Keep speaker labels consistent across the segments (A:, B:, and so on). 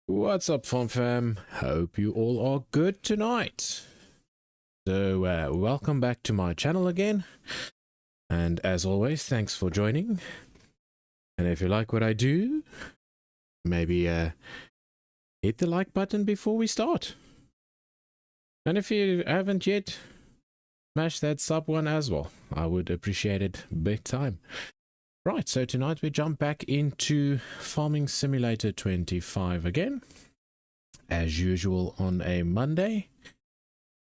A: What's up, Farm Fam? Hope you all are good tonight. So, welcome back to my channel again. And as always, thanks for joining. And if you like what I do, maybe hit the like button before we start. And if you haven't yet, smash that sub one as well. I would appreciate it big time. Right, so tonight we jump back into Farming Simulator 25 again, as usual on a Monday.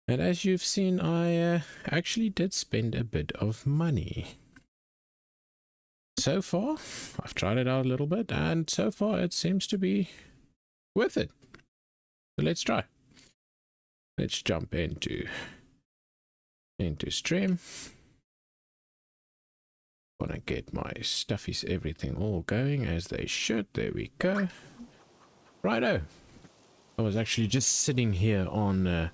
A: And as you've seen, I actually did spend a bit of money. So far, I've tried it out a little bit, and so far it seems to be worth it. So let's try. Let's jump into stream. Wanna get my stuffies, everything all going as they should. There we go. Righto. I was actually just sitting here on the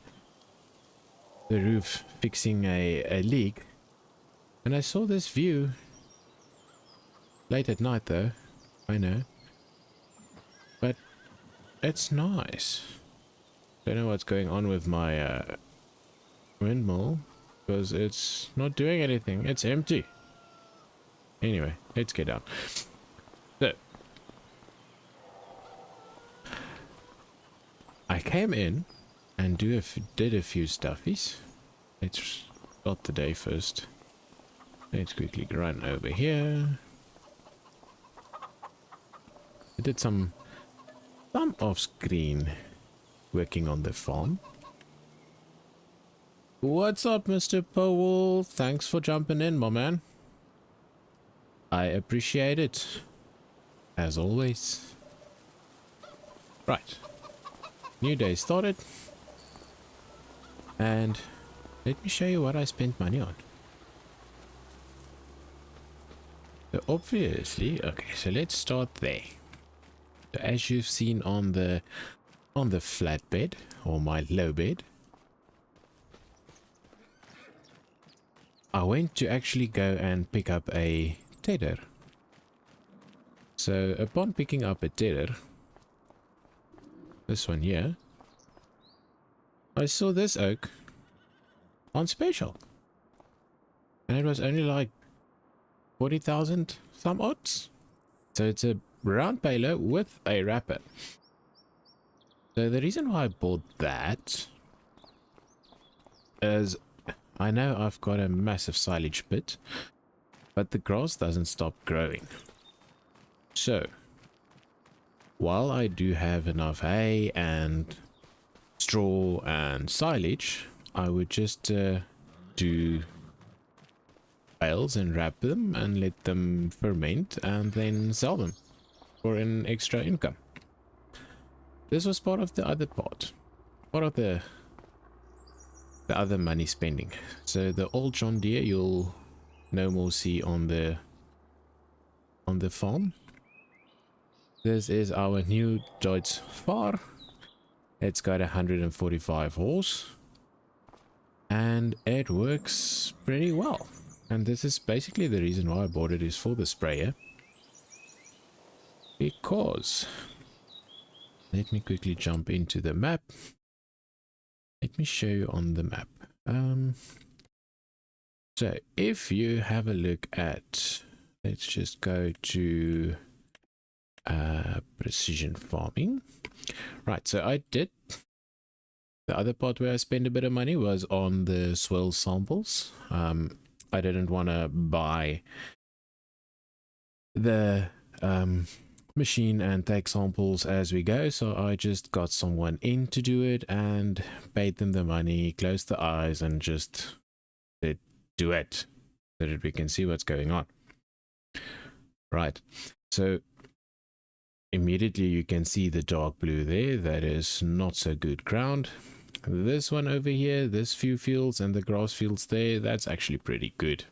A: roof fixing a leak, and I saw this view. Late at night though, I know, but it's nice. Don't know what's going on with my windmill, because it's not doing anything. It's empty. Anyway, let's get down. So I came in and did a few stuffies. Let's start the day first. Let's quickly run over here. I did some off-screen working on the farm. What's up, Mr. Powell? Thanks for jumping in, my man. I appreciate it, as always. Right. New day started. And let me show you what I spent money on. So obviously, okay, so let's start there. So as you've seen on the flatbed, or my low bed, I went to actually go and pick up a tether. So upon picking up a tether, this one here, I saw this oak on special, and it was only like 40,000 some odds. So it's a round paler with a wrapper. So the reason why I bought that is I know I've got a massive silage pit, but the grass doesn't stop growing. So while I do have enough hay and straw and silage, I would just do bales and wrap them and let them ferment and then sell them for an extra income. This was part of the other part of the other money spending. So the old John Deere you'll no more see on the farm. This is our new Dodge Far. It's got 145 horse and it works pretty well. And this is basically the reason why I bought it, is for the sprayer. Because let me quickly jump into the map. Let me show you on the map. So if you have a look at, let's just go to precision farming. Right, so I did, the other part where I spent a bit of money was on the soil samples. I didn't want to buy the machine and take samples as we go, so I just got someone in to do it and paid them the money, closed the eyes, and just said, do it, so that we can see what's going on. Right, so immediately you can see the dark blue there. That is not so good ground. This one over here, this few fields and the grass fields there, that's actually pretty good.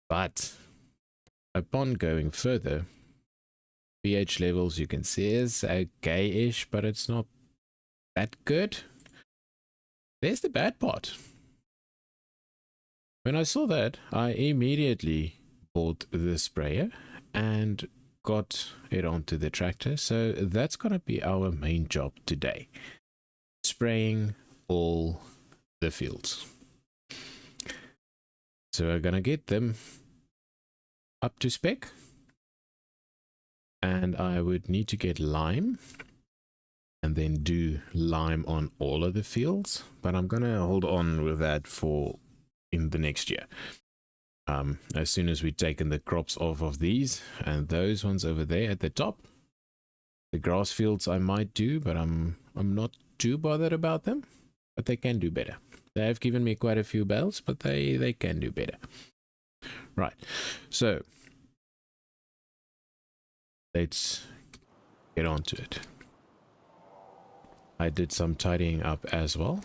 A: But upon going further, pH levels you can see is okay-ish, but it's not that good. There's the bad part. When I saw that, I immediately bought the sprayer and got it onto the tractor, so that's going to be our main job today. Spraying all the fields. So we're going to get them up to spec. And I would need to get lime and then do lime on all of the fields, but I'm going to hold on with that for in the next year. As soon as we've taken the crops off of these and those ones over there at the top, the grass fields I might do, but I'm not too bothered about them, but they can do better. They have given me quite a few bales, but they can do better. Right, so let's get on to it. I did some tidying up as well.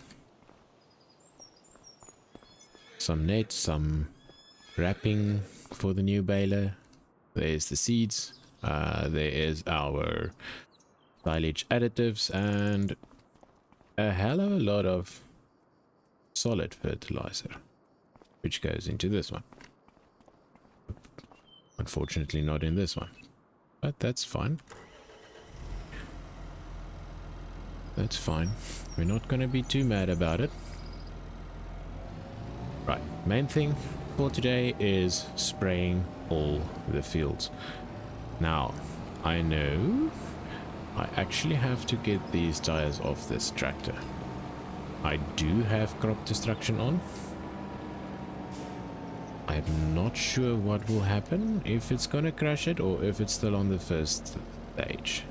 A: Some nets, some wrapping for the new baler. There's the seeds. There is our silage additives and a hell of a lot of solid fertilizer, which goes into this one. Unfortunately not in this one, but that's fine. That's fine. We're not going to be too mad about it. Right, main thing for today is spraying all the fields. Now, I know I actually have to get these tires off this tractor. I do have crop destruction on. I'm not sure what will happen, if it's gonna crash it or if it's still on the first stage.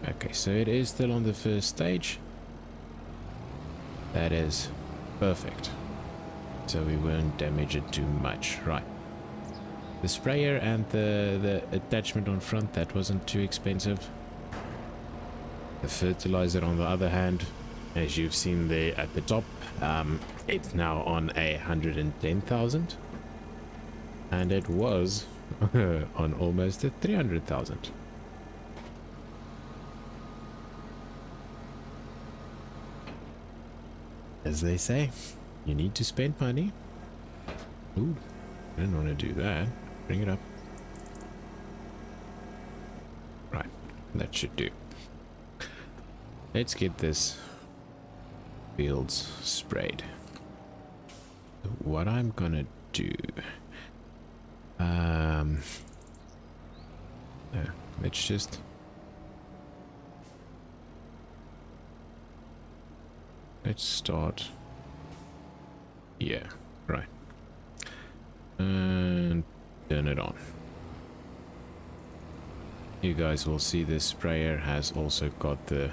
A: Okay, so it is still on the first stage. That is perfect. So we won't damage it too much. Right. The sprayer and the attachment on front, that wasn't too expensive. The fertilizer on the other hand, as you've seen there at the top, it's now on 110,000. And it was on almost 300,000. As they say, you need to spend money. Ooh, I didn't want to do that. Bring it up. Right, that should do. Let's get this fields sprayed. What I'm gonna do, let's just let's start. Yeah, right. And turn it on. You guys will see this sprayer has also got the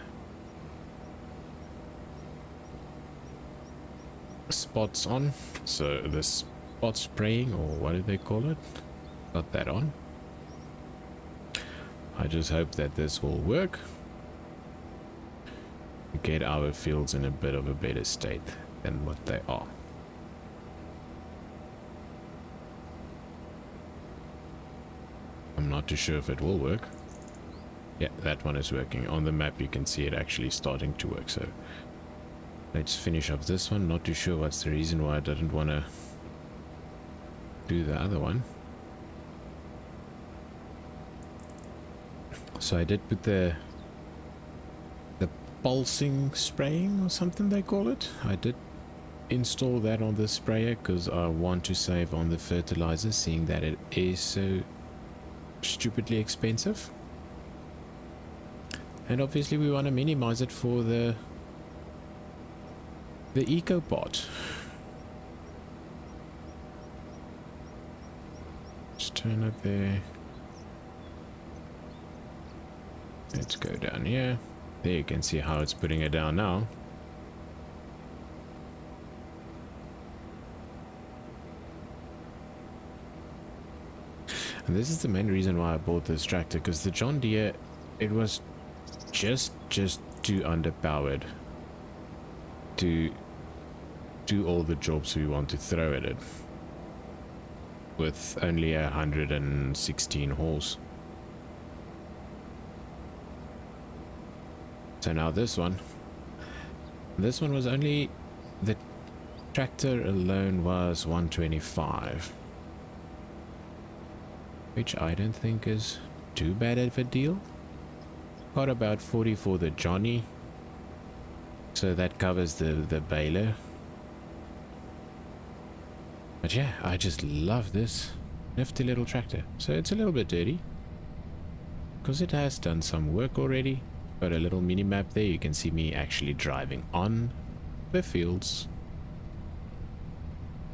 A: spots on, so the spot spraying, or what do they call it, got that on. I just hope that this will work, get our fields in a bit of a better state than what they are. I'm not too sure if it will work. Yeah, that one is working. On the map you can see it actually starting to work, so let's finish up this one. Not too sure what's the reason why I didn't want to do the other one. So I did put the pulsing spraying or something they call it. I did install that on the sprayer because I want to save on the fertilizer, seeing that it is so stupidly expensive. And obviously we want to minimize it for the eco part. Let's turn it there. Let's go down here. There you can see how it's putting it down now. And this is the main reason why I bought this tractor, because the John Deere, it was just too underpowered to do all the jobs we want to throw at it with only 116 horse. So now this one was only, the tractor alone was 125. which I don't think is too bad of a deal. Got about 40 for the Johnny, so that covers the baler. But yeah, I just love this nifty little tractor. So it's a little bit dirty because it has done some work already. Got a little mini map there. You can see me actually driving on the fields,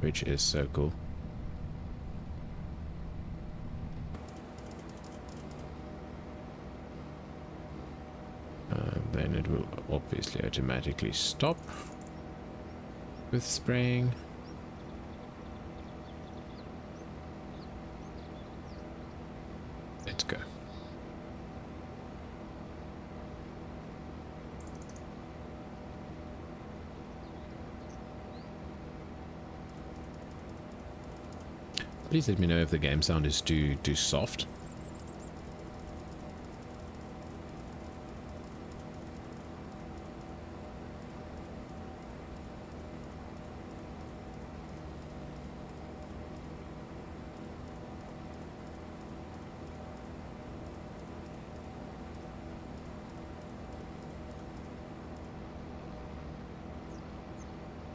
A: which is so cool. Then it will obviously automatically stop with spraying. Let's go. Please let me know if the game sound is too soft.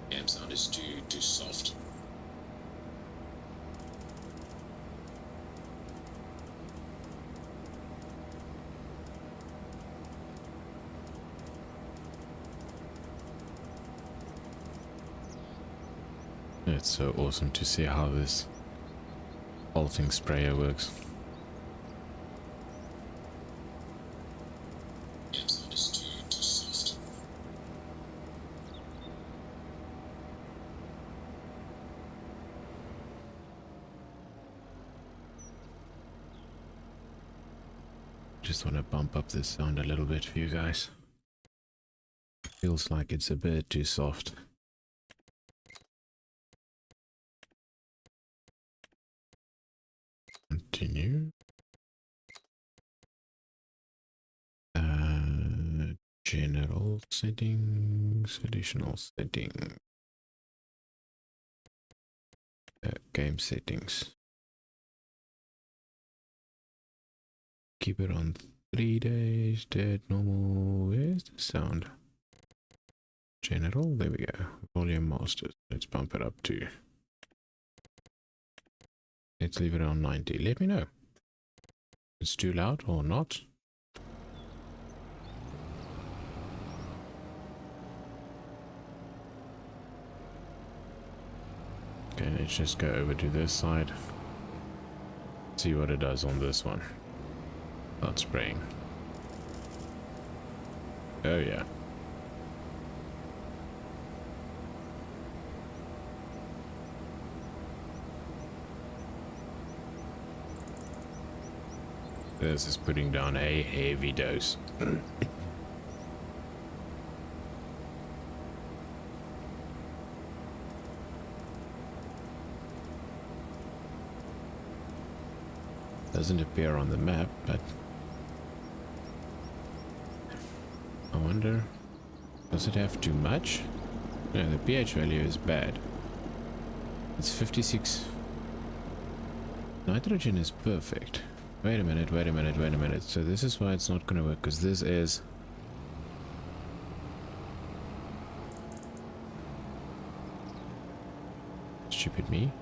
A: Game sound is too soft. It's so awesome to see how this pulsing sprayer works. Game sound is too soft. Just want to bump up this sound a little bit for you guys. Feels like it's a bit too soft. Continue. General settings, additional settings, game settings. Keep it on 3 days, dead, normal. Where's the sound? General, there we go. Volume masters. Let's bump it up to. Let's leave it on 90. Let me know. It's too loud or not. Okay, let's just go over to this side. See what it does on this one. Start spraying. Oh yeah. This is putting down a heavy dose. Doesn't appear on the map, but I wonder, does it have too much? No, the pH value is bad. It's 56. Nitrogen is perfect. Wait a minute, wait a minute, wait a minute. So this is why it's not going to work, because this is... Stupid me.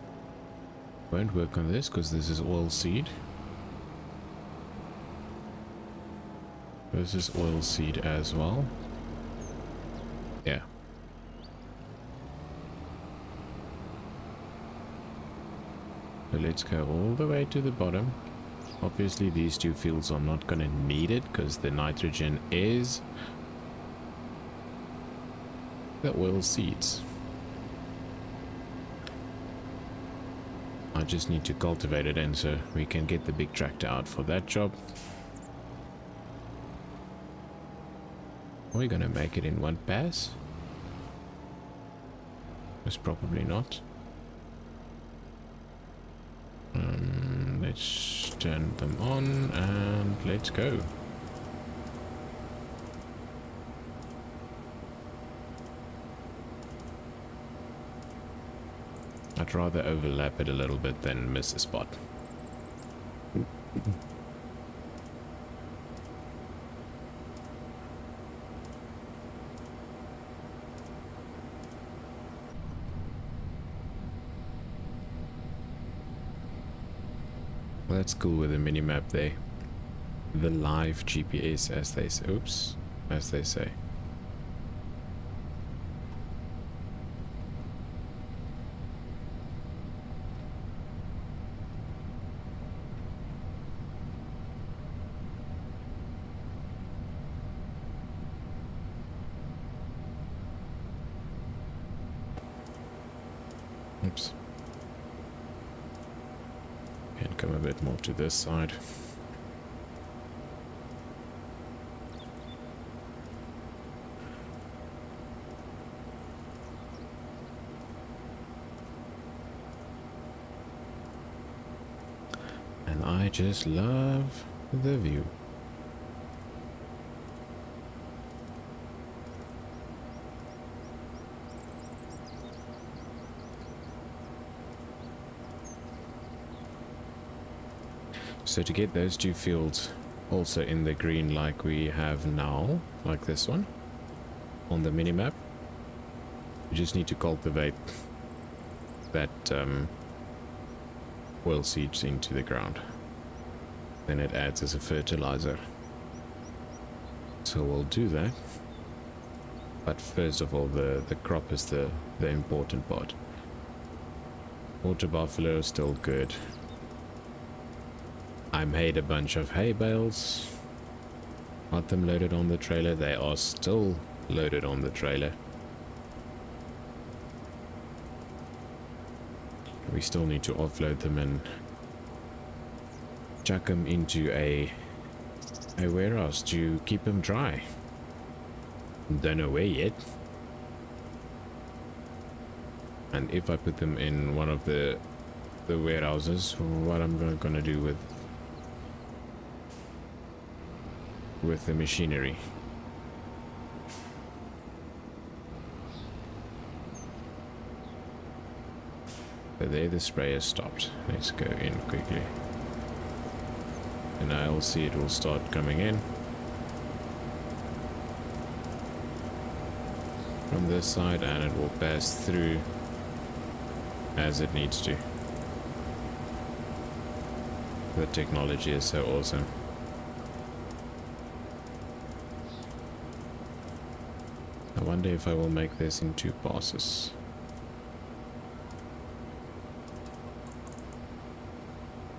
A: Won't work on this, because this is oil seed. This is oil seed as well. Yeah. So let's go all the way to the bottom. Obviously these two fields are not going to need it because the nitrogen is the oil seeds. I just need to cultivate it in so we can get the big tractor out for that job. Are we going to make it in one pass? Most probably not. Let's turn them on and let's go. I'd rather overlap it a little bit than miss a spot. Well, that's cool with the mini-map there. The live GPS, as they say. Oops, as they say. Oops. Can come a bit more to this side. And I just love the view. So to get those two fields also in the green like we have now, like this one, on the minimap, we just need to cultivate that oil seeds into the ground. Then it adds as a fertilizer. So we'll do that. But first of all, the crop is the important part. Water buffalo is still good. I made a bunch of hay bales. Got them loaded on the trailer. They are still loaded on the trailer. We still need to offload them and chuck them into a warehouse to keep them dry. Don't know where yet. And if I put them in one of the warehouses, what I'm gonna do with the machinery. But there the spray has stopped. Let's go in quickly. And I'll see it will start coming in. From this side, and it will pass through as it needs to. The technology is so awesome. I wonder if I will make this in 2 passes.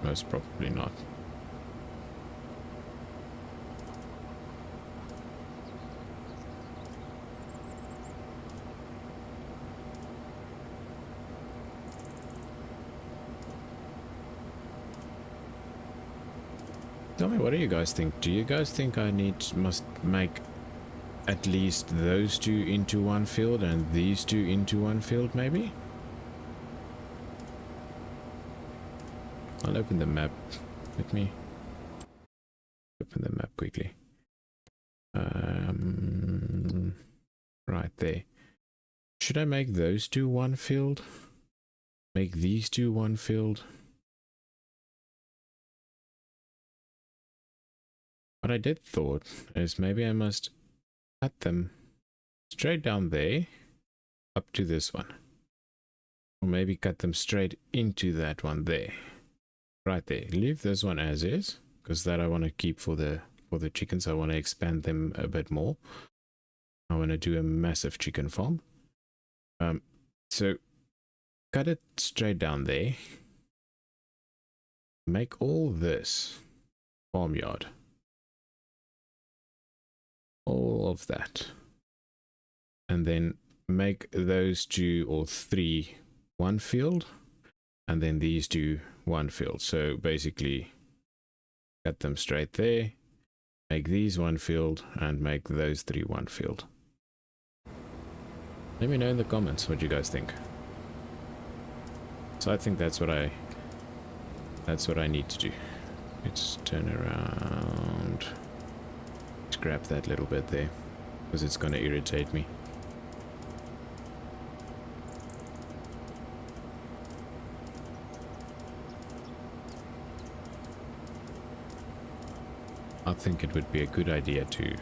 A: Most probably not. Tell me, what do you guys think? Do you guys think I must make at least those 2 into 1 field and these 2 into 1 field, maybe? I'll open the map. Let me open the map quickly. Right there. Should I make those 2 1 field? Make these 2 1 field? What I did thought is maybe I must cut them straight down there up to this one, or maybe cut them straight into that one there, right there. Leave this one as is, because that I want to keep for the chickens. I want to expand them a bit more. I want to do a massive chicken farm. So cut it straight down there, make all this farmyard, all of that, and then make those 2 or 3 1 field, and then these 2 1 field. So basically cut them straight there, make these 1 field, and make those 3 1 field. Let me know in the comments what you guys think. So I think that's what I need to do. Let's turn around. Scrap that little bit there, because it's going to irritate me. I think it would be a good idea to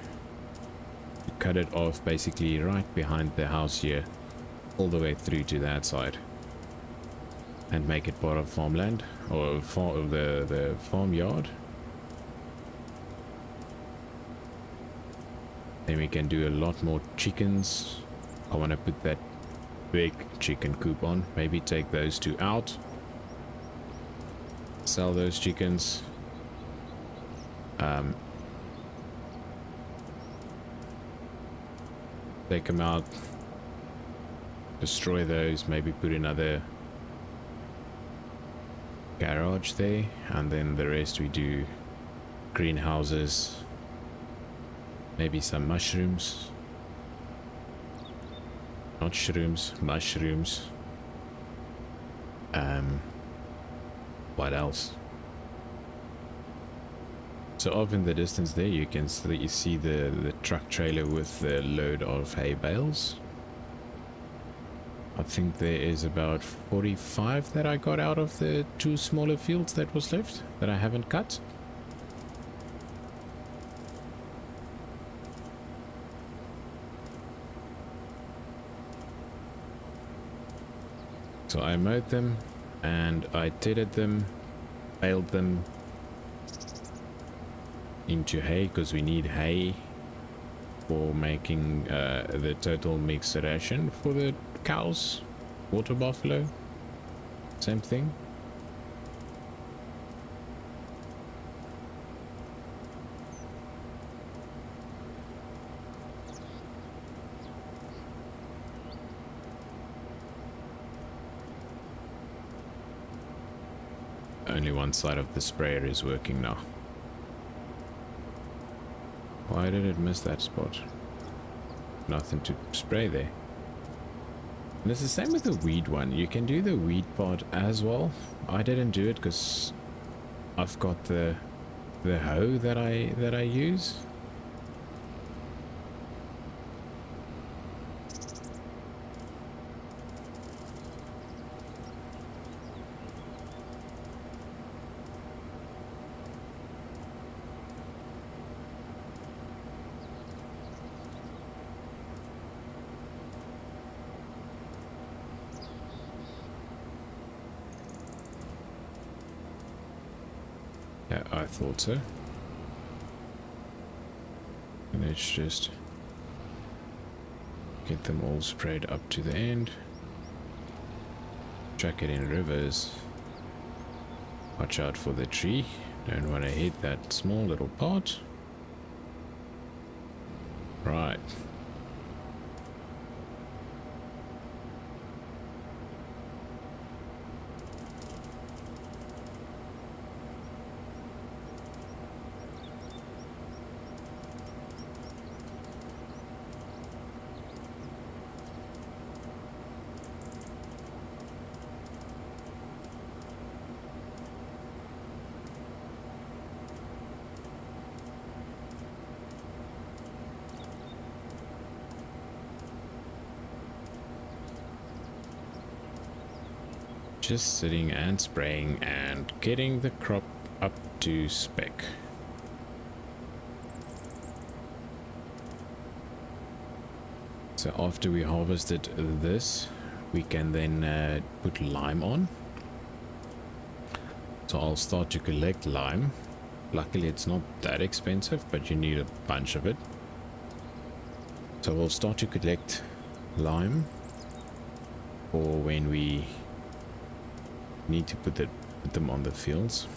A: cut it off basically right behind the house here, all the way through to that side, and make it part of farmland, or the farmyard. Then we can do a lot more chickens. I want to put that big chicken coop on. Maybe take those two out, sell those chickens. Take them out, destroy those, maybe put another garage there, and then the rest we do greenhouses, maybe some mushrooms, not shrooms, mushrooms. What else? So off in the distance there you can see the truck trailer with the load of hay bales. I think there is about 45 that I got out of the 2 smaller fields that was left that I haven't cut. So I mowed them and I tedded them, baled them into hay because we need hay for making the total mixed ration for the cows. Water buffalo, same thing. Only one side of the sprayer is working now. Why did it miss that spot? Nothing to spray there. And it's the same with the weed one. You can do the weed part as well. I didn't do it because I've got the hoe that I use. Yeah, I thought so. And let's just get them all sprayed up to the end. Chuck it in rivers. Watch out for the tree. Don't want to hit that small little pot. Right. Just sitting and spraying and getting the crop up to spec. So after we harvested this, we can then put lime on. So I'll start to collect lime. Luckily it's not that expensive, but you need a bunch of it. So we'll start to collect lime for when we need to put them on the fields.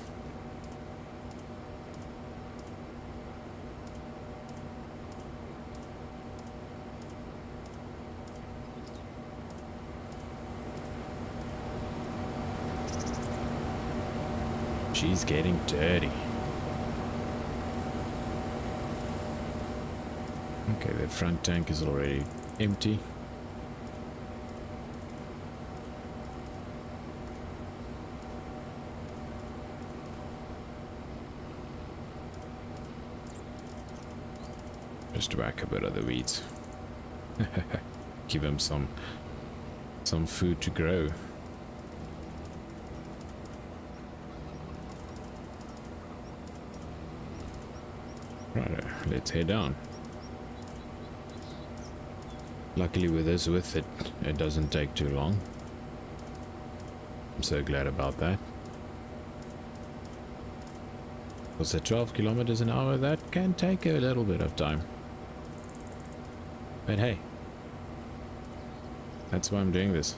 A: She's getting dirty. Okay, the front tank is already empty. Just whack a bit of the weeds. Give them some food to grow. Right, let's head down. Luckily with this width, it doesn't take too long. I'm so glad about that. Was it 12 kilometers an hour? That can take a little bit of time. But hey, that's why I'm doing this.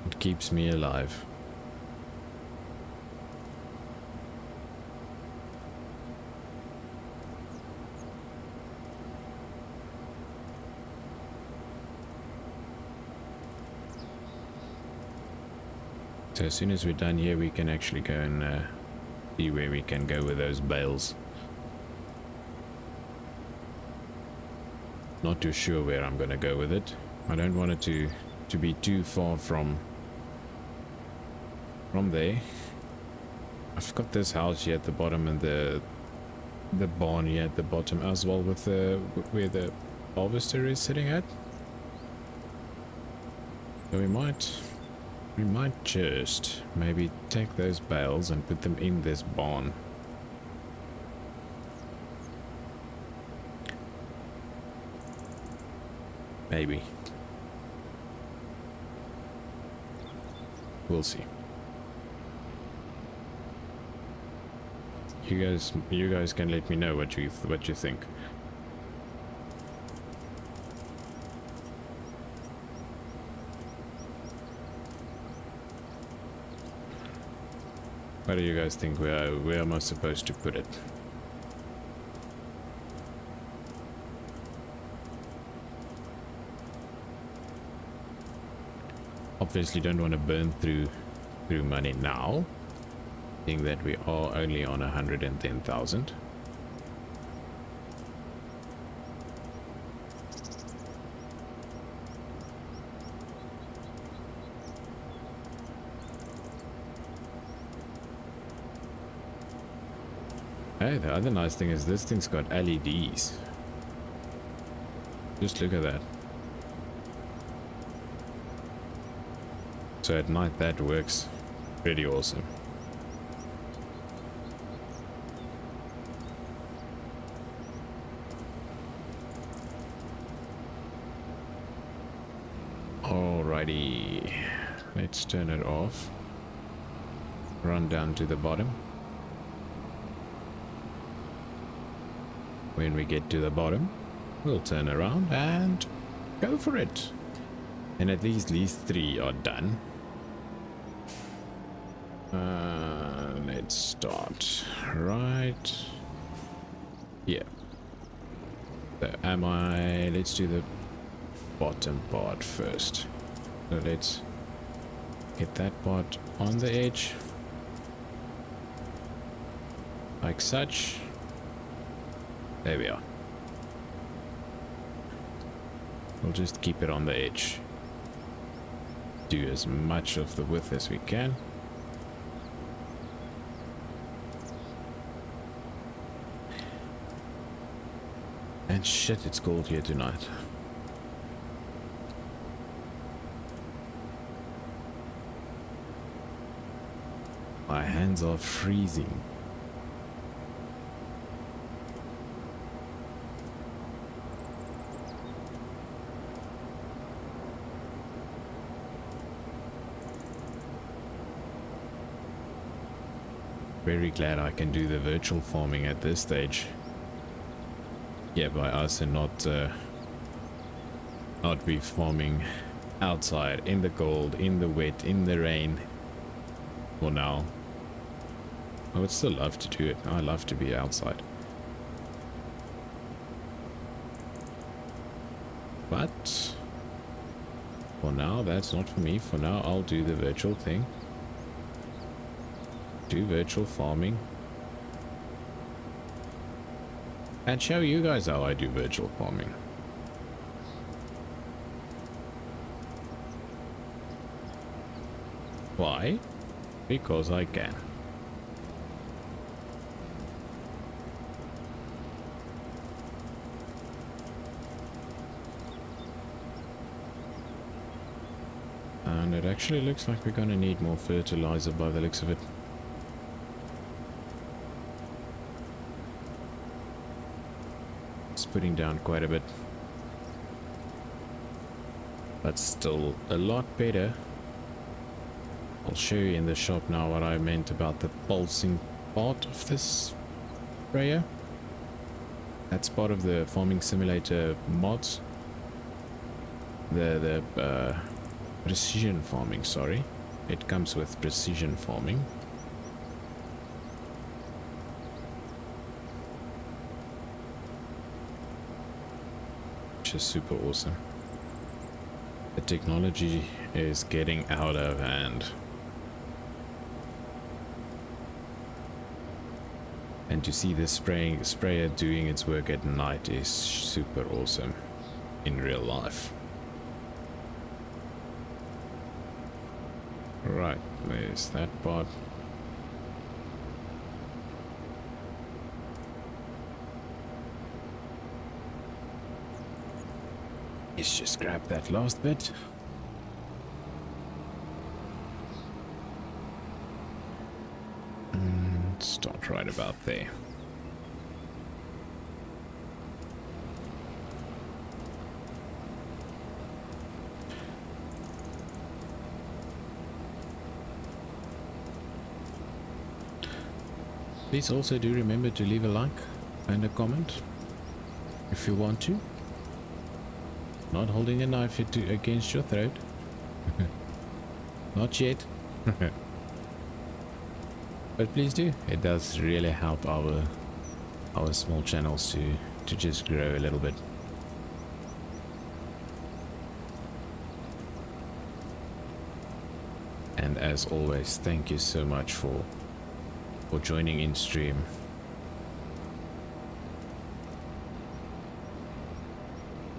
A: It keeps me alive. So as soon as we're done here, we can actually go and see where we can go with those bales. Not too sure where I'm going to go with it. I don't want it to be too far from there. I've got this house here at the bottom and the barn here at the bottom as well, with where the harvester is sitting at. So we might just maybe take those bales and put them in this barn. Maybe. We'll see. You guys can let me know what you think. What do you guys think? Where am I supposed to put it? Obviously don't want to burn through money now, seeing that we are only on 110,000. Hey, the other nice thing is this thing's got LEDs. Just look at that. So at night that works pretty awesome. Alrighty, let's turn it off. Run down to the bottom. When we get to the bottom, we'll turn around and go for it. And at least these 3 are done. Let's start right here. So let's do the bottom part first. So let's get that part on the edge, like such. There we are. We'll just keep it on the edge. Do as much of the width as we can. And shit, it's cold here tonight. My hands are freezing. Very glad I can do the virtual farming at this stage. Yeah, by us, and not be farming outside in the cold, in the wet, in the rain. For now, I would still love to do it. I love to be outside, but for now, that's not for me. For now, I'll do the virtual thing. Do virtual farming and show you guys how I do virtual farming. Why? Because I can. And it actually looks like we're gonna need more fertilizer by the looks of it. putting down quite a bit. But still a lot better. I'll show you in the shop now what I meant about the pulsing part of this sprayer. That's part of the farming simulator mods. The precision farming, sorry. It comes with precision farming. Which is super awesome. The technology is getting out of hand. And to see this sprayer doing its work at night is super awesome in real life. Right, there's that part. Let's just grab that last bit. And start right about there. Please also do remember to leave a like and a comment if you want to. Not holding a knife against your throat. Not yet. But please do. It does really help our small channels to just grow a little bit. And as always, thank you so much for joining in stream.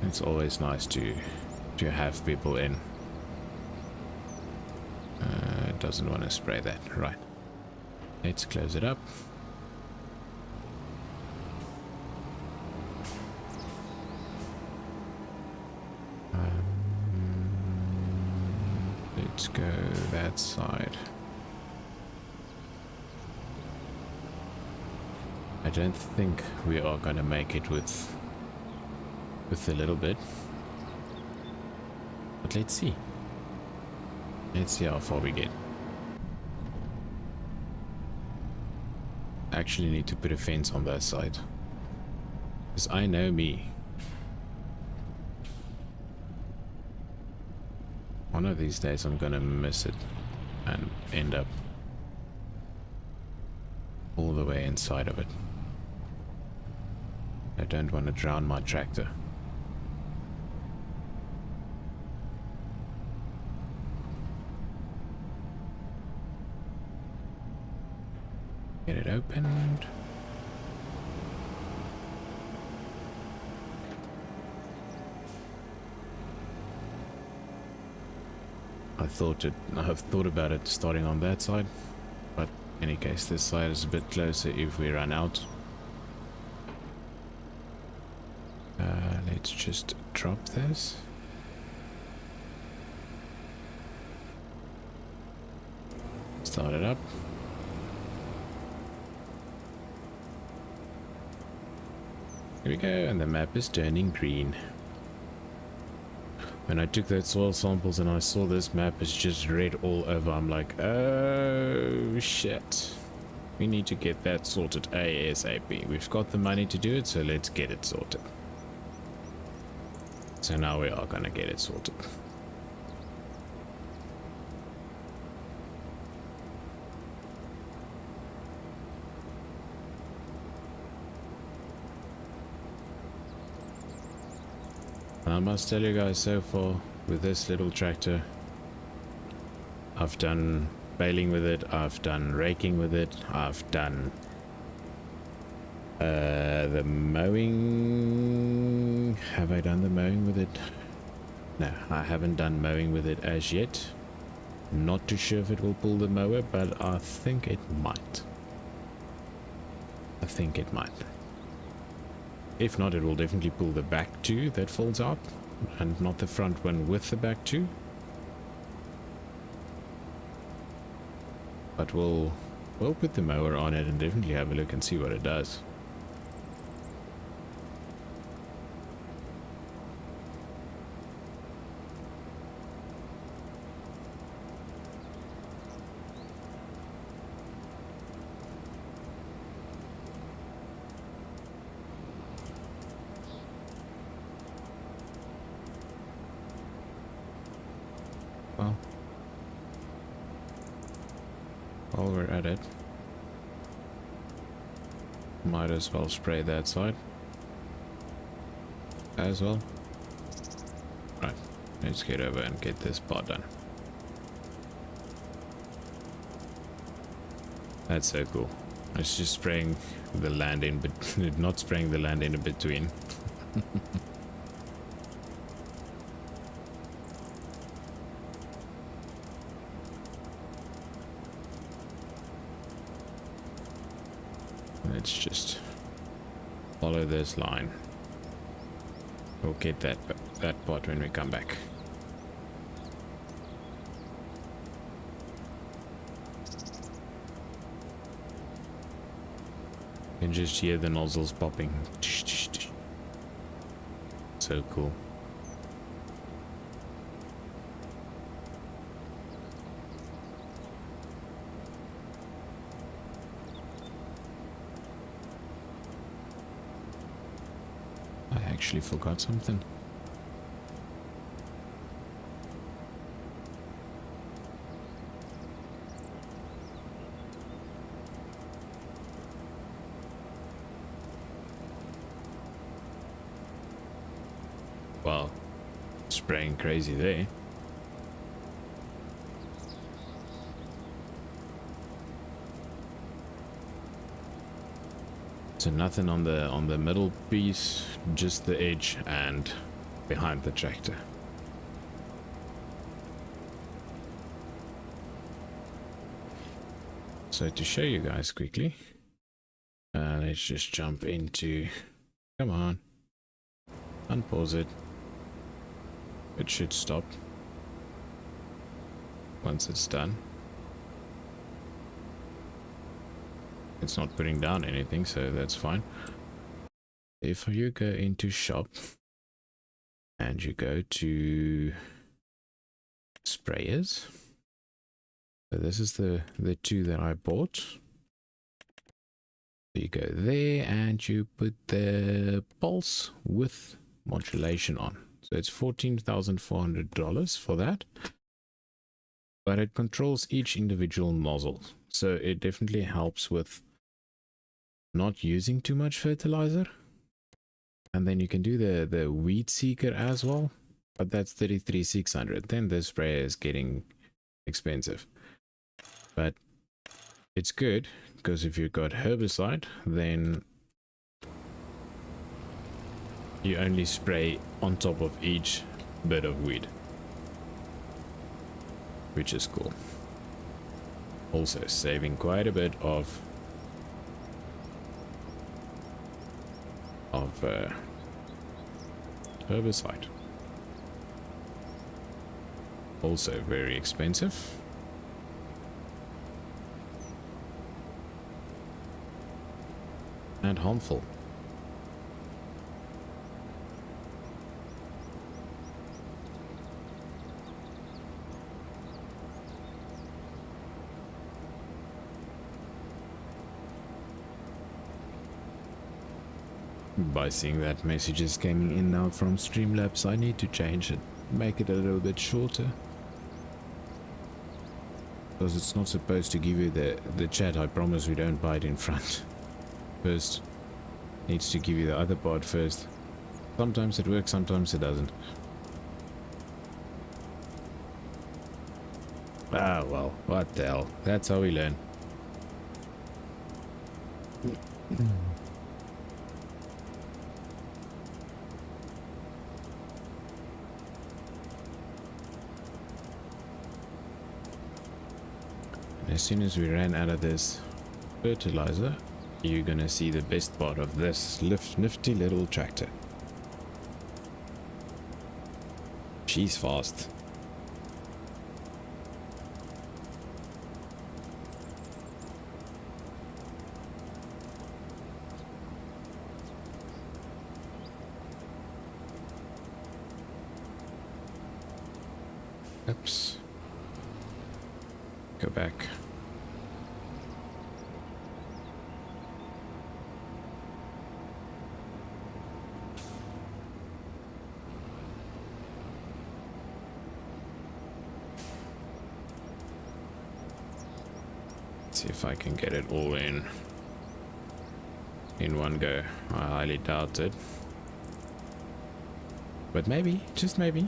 A: It's always nice to have people in. Doesn't want to spray that. Right. Let's close it up. Let's go that side. I don't think we are gonna make it with a little bit, but let's see how far we get. I actually need to put a fence on that side, because I know me, one of these days I'm gonna miss it and end up all the way inside of it. I don't want to drown my tractor. Get it opened. I've thought about it starting on that side, but in any case, this side is a bit closer if we run out. Let's just drop this. Start it up. Here we go, and the map is turning green. When I took those soil samples and I saw this map is just red all over, I'm like, oh shit. We need to get that sorted ASAP. We've got the money to do it, so let's get it sorted. So now we are gonna get it sorted. I must tell you guys, so far with this little tractor, I've done baling with it, I've done raking with it, I've done the mowing. Have I done the mowing with it? No, I haven't done mowing with it as yet. Not too sure if it will pull the mower, but I think it might. I think it might. If not, it will definitely pull the back two that folds out, and not the front one with the back two. But we'll put the mower on it and definitely have a look and see what it does. Well, while we're at it, might as well spray that side as well. Right, let's get over and get this part done. That's so cool. It's just spraying the land in, but not spraying the land in between. Let's just follow this line. We'll get that part when we come back. You can just hear the nozzles popping. So cool. I actually forgot something. Wow, spraying crazy there. So nothing on the middle piece, just the edge and behind the tractor. So to show you guys quickly, let's just jump into, come on, unpause it. It should stop once it's done. It's not putting down anything, so that's fine. If you go into shop and you go to sprayers, so this is the two that I bought. So you go there and you put the pulse with modulation on. So it's $14,400 for that, but it controls each individual nozzle, so it definitely helps with not using too much fertilizer. And then you can do the weed seeker as well, but that's $33,600. Then the sprayer is getting expensive, but it's good because if you've got herbicide, then you only spray on top of each bit of weed, which is cool. Also saving quite a bit of herbicide. Also very expensive. And harmful. By seeing that messages coming in now from Streamlabs, I need to change it, make it a little bit shorter, because it's not supposed to give you the chat. I promise we don't buy it in front first. Needs to give you the other part first. Sometimes it works, sometimes it doesn't. Ah well, what the hell, that's how we learn. As soon as we ran out of this fertilizer, you're gonna see the best part of this nifty little tractor. She's fast. Oops. Go back. see if I can get it all in one go. I highly doubt it. But maybe, just maybe.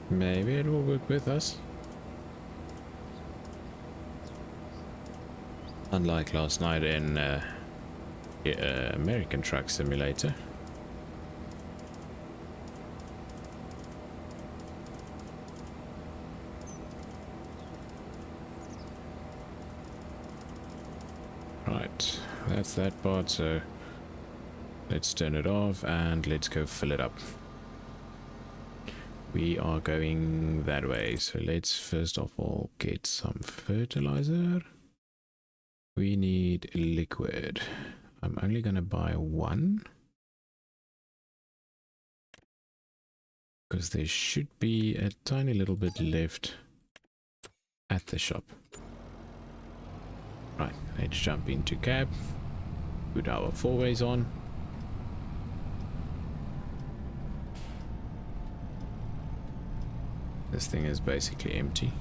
A: Maybe it will work with us. Unlike last night in American Truck Simulator. Right, that's that part, so let's turn it off and let's go fill it up. We are going that way, so let's first of all get some fertilizer. We need liquid. I'm only gonna buy one because there should be a tiny little bit left at the shop. Right, let's jump into cab, put our four-ways on. This thing is basically empty.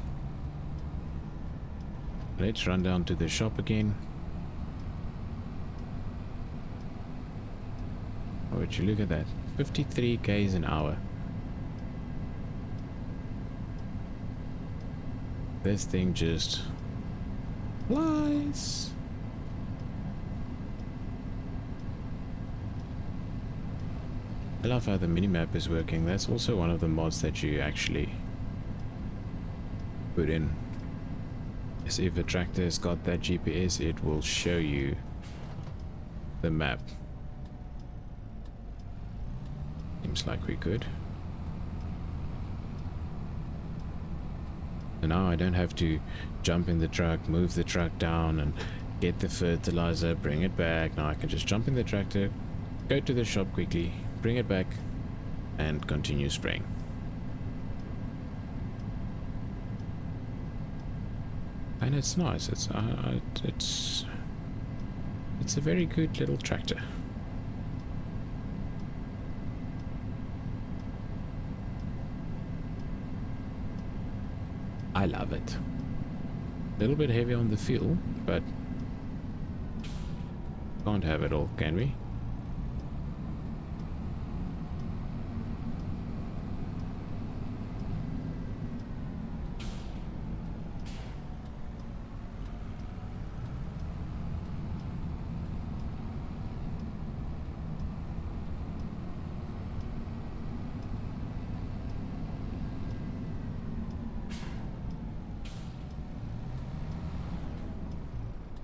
A: Let's run down to the shop again. Oh, would you look at that? 53 k's an hour. This thing just flies. I love how the minimap is working. That's also one of the mods that you actually put in. Is if a tractor has got that GPS, it will show you the map. Seems like we could. So now I don't have to jump in the truck, move the truck down and get the fertilizer, bring it back. Now I can just jump in the tractor, go to the shop quickly, bring it back and continue spraying. And it's nice. It's a very good little tractor. I love it. A little bit heavy on the fuel, but can't have it all, can we?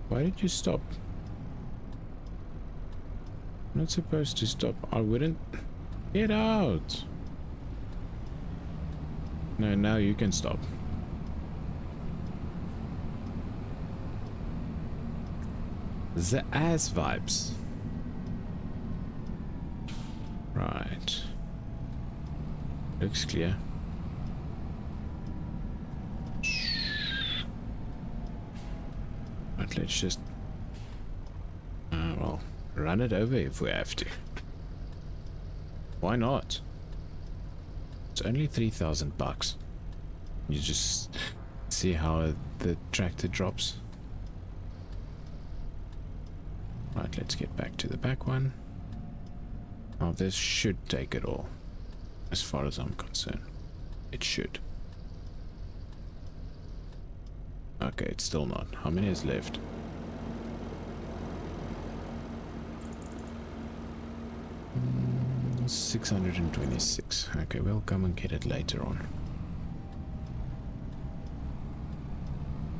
A: Why did you stop? I'm not supposed to stop. I wouldn't. Get out. No, now you can stop. The ass vibes. Right. Looks clear. Right, let's just well, run it over if we have to. Why not? It's only 3,000 bucks. You just see how the tractor drops. Right, let's get back to the back one. Now this should take it all, as far as I'm concerned. It should. Okay, it's still not. How many is left? Mm, 626. Okay, we'll come and get it later on.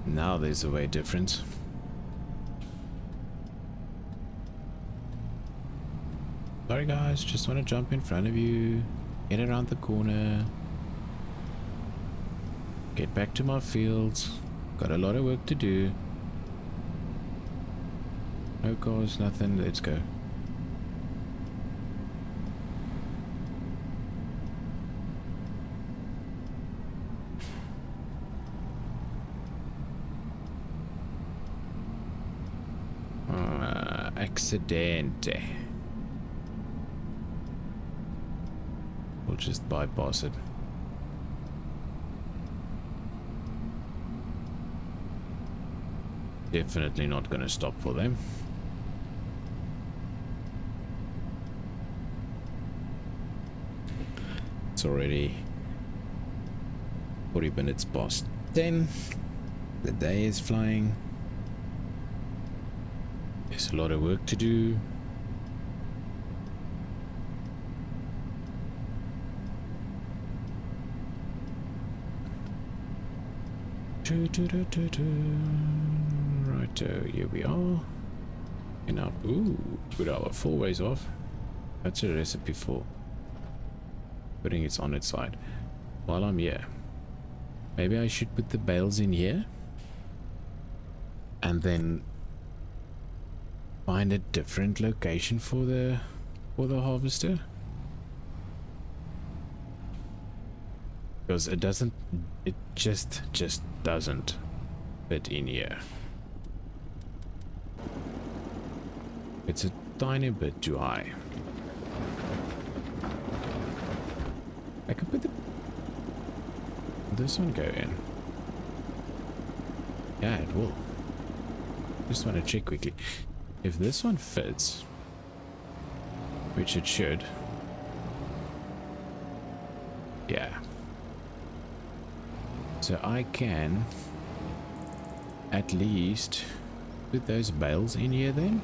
A: Now there's a way difference. Sorry guys, just want to jump in front of you, get around the corner, get back to my fields. Got a lot of work to do. No cars, nothing. Let's go. Accidente. We'll just bypass it. Definitely not going to stop for them. It's already 40 minutes past 10. The day is flying. There's a lot of work to do. Righto, here we are. And now, ooh, put our 4 ways off. That's a recipe for putting it on its side. While I'm here, maybe I should put the bales in here and then find a different location for the harvester, because it just doesn't fit in here. It's a tiny bit too high. I could put this one go in. Yeah, it will. Just want to check quickly if this one fits, which it should. Yeah. So I can at least put those bales in here then.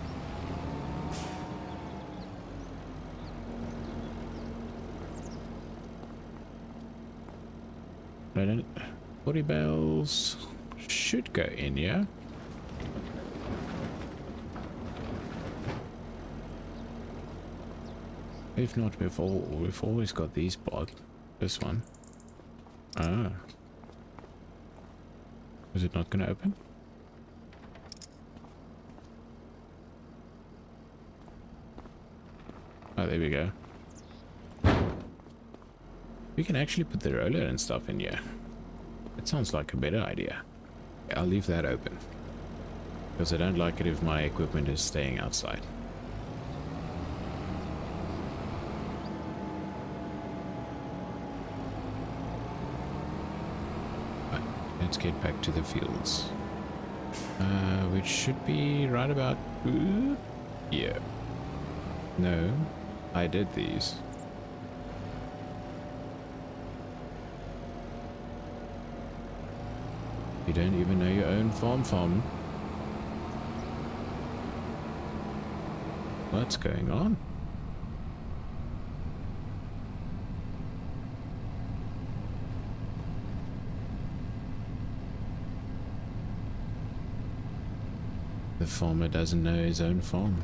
A: I don't, 40 bales should go in here. If not, we've always got these parts. This one. Ah. Is it not going to open? Oh, there we go. We can actually put the roller and stuff in here. That sounds like a better idea. I'll leave that open, because I don't like it if my equipment is staying outside. Right, let's get back to the fields. Which should be right about... yeah. No, I did these. You don't even know your own farm. What's going on? The farmer doesn't know his own farm.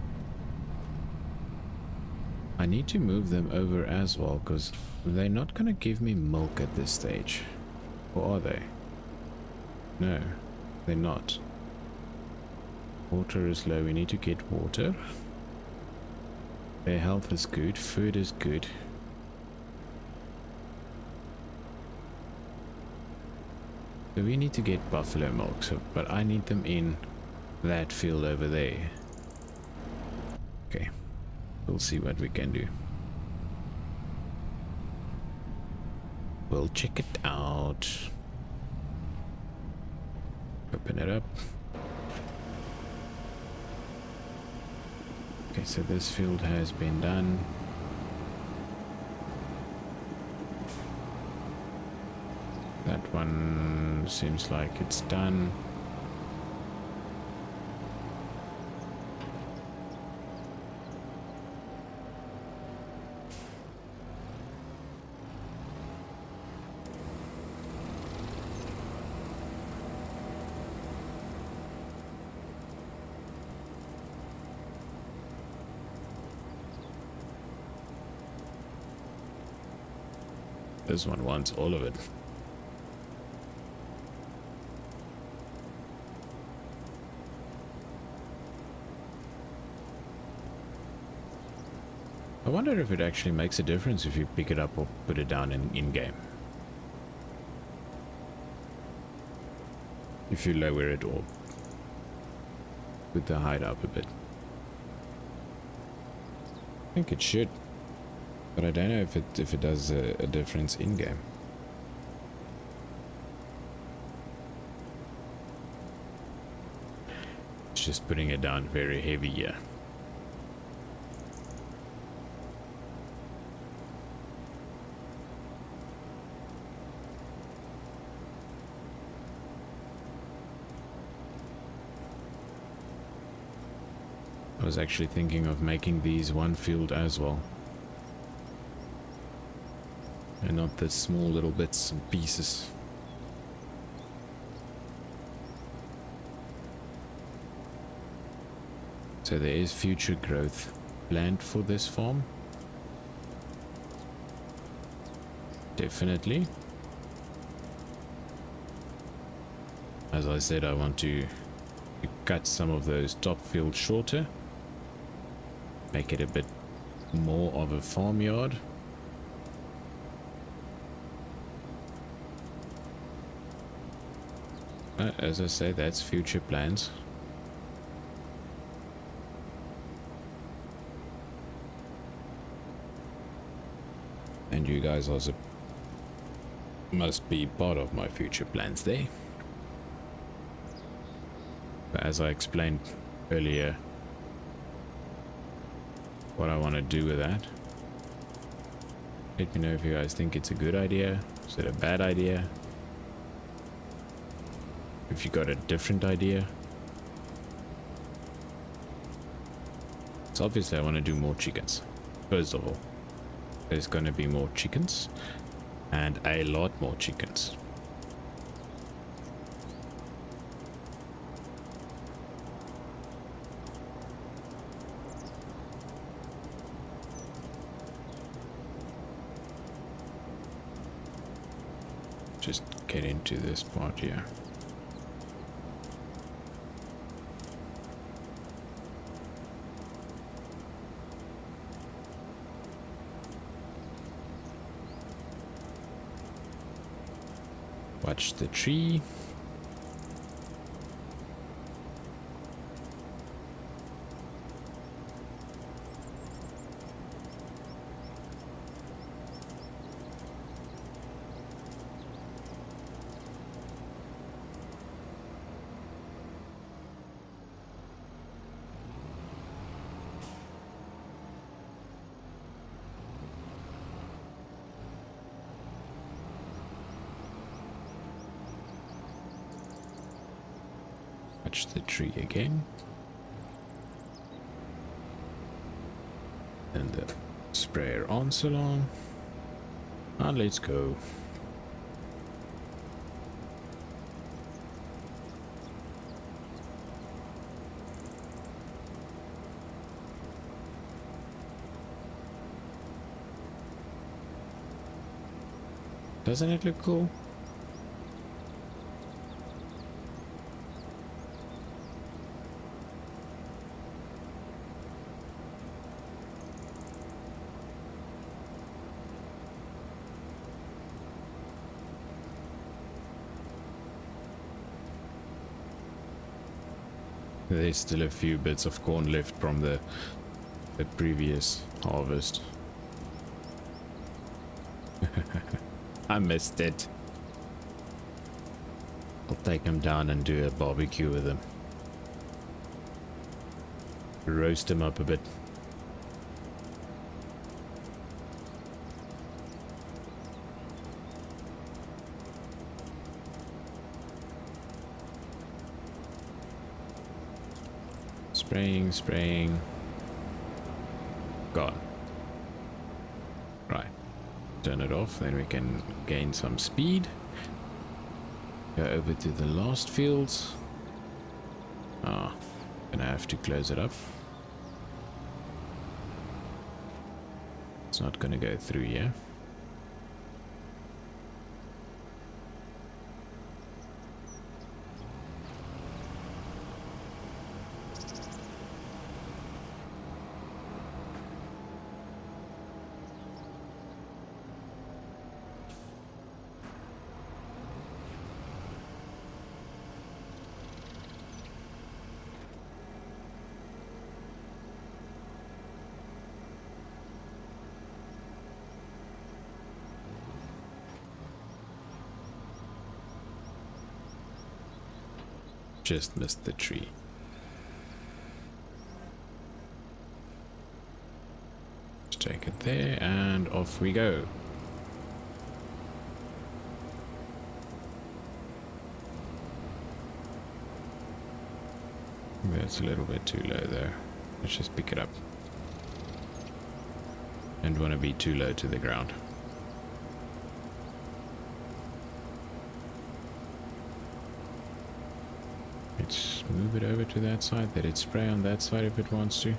A: I need to move them over as well, because they're not going to give me milk at this stage. Or are they? No, they're not. Water is low. We need to get water. Their health is good. Food is good. So we need to get buffalo milk. But I need them in that field over there. Okay. We'll see what we can do. We'll check it out. Open it up. Okay, so this field has been done. That one seems like it's done. This one wants all of it. I wonder if it actually makes a difference if you pick it up or put it down in-game. If you lower it or put the height up a bit. I think it should. But I don't know if it does a difference in game. It's just putting it down very heavy here. I was actually thinking of making these one field as well. And not the small little bits and pieces. So there is future growth planned for this farm. Definitely. As I said, I want to cut some of those top fields shorter. Make it a bit more of a farmyard. As I say, that's future plans. And you guys also must be part of my future plans there. But as I explained earlier, what I want to do with that. Let me know if you guys think it's a good idea. Is it a bad idea? If you got a different idea. So obviously I want to do more chickens. First of all, there's going to be more chickens and a lot more chickens. Just get into this part here. Watch the tree. Watch the tree again. And the sprayer on so long. And let's go. Doesn't it look cool? There's still a few bits of corn left from the previous harvest. I missed it. I'll take them down and do a barbecue with them. Roast them up a bit. Spraying. Gone. Right. Turn it off, then we can gain some speed. Go over to the last fields. Gonna have to close it up. It's not gonna go through here. Just missed the tree. Just take it there and off we go. That's a little bit too low there. Let's just pick it up. Don't want to be too low to the ground. Let's move it over to that side. Let it spray on that side if it wants to.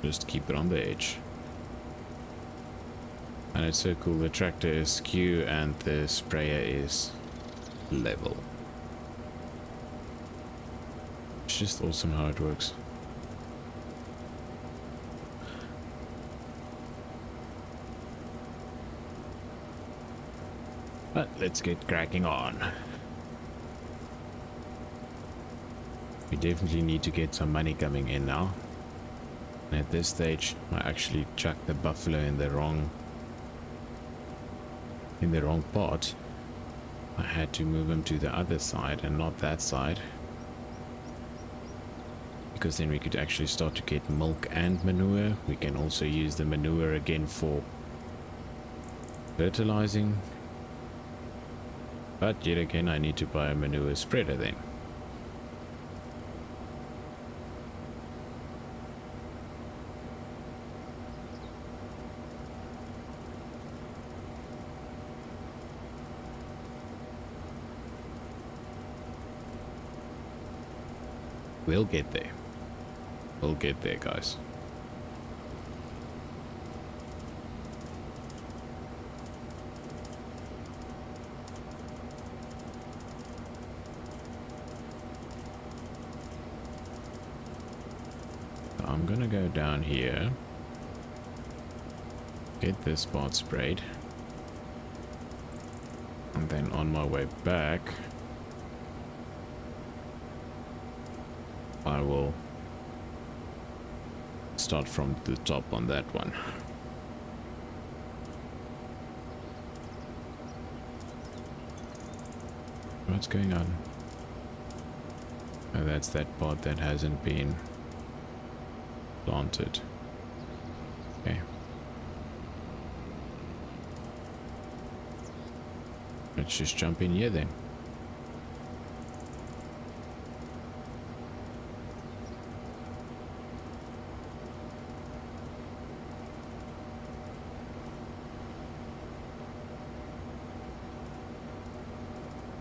A: Just keep it on the edge. And it's so cool, the tractor is skew and the sprayer is level. It's just awesome how it works. But let's get cracking on. We definitely need to get some money coming in now. And at this stage, I actually chucked the buffalo in the wrong pot. I had to move him to the other side and not that side, because then we could actually start to get milk and manure. We can also use the manure again for fertilizing, but yet again I need to buy a manure spreader then. We'll get there. We'll get there, guys. I'm gonna go down here, get this spot sprayed, and then on my way back I will start from the top on that one. What's going on? Oh, that's that part that hasn't been planted. Okay. Let's just jump in here then.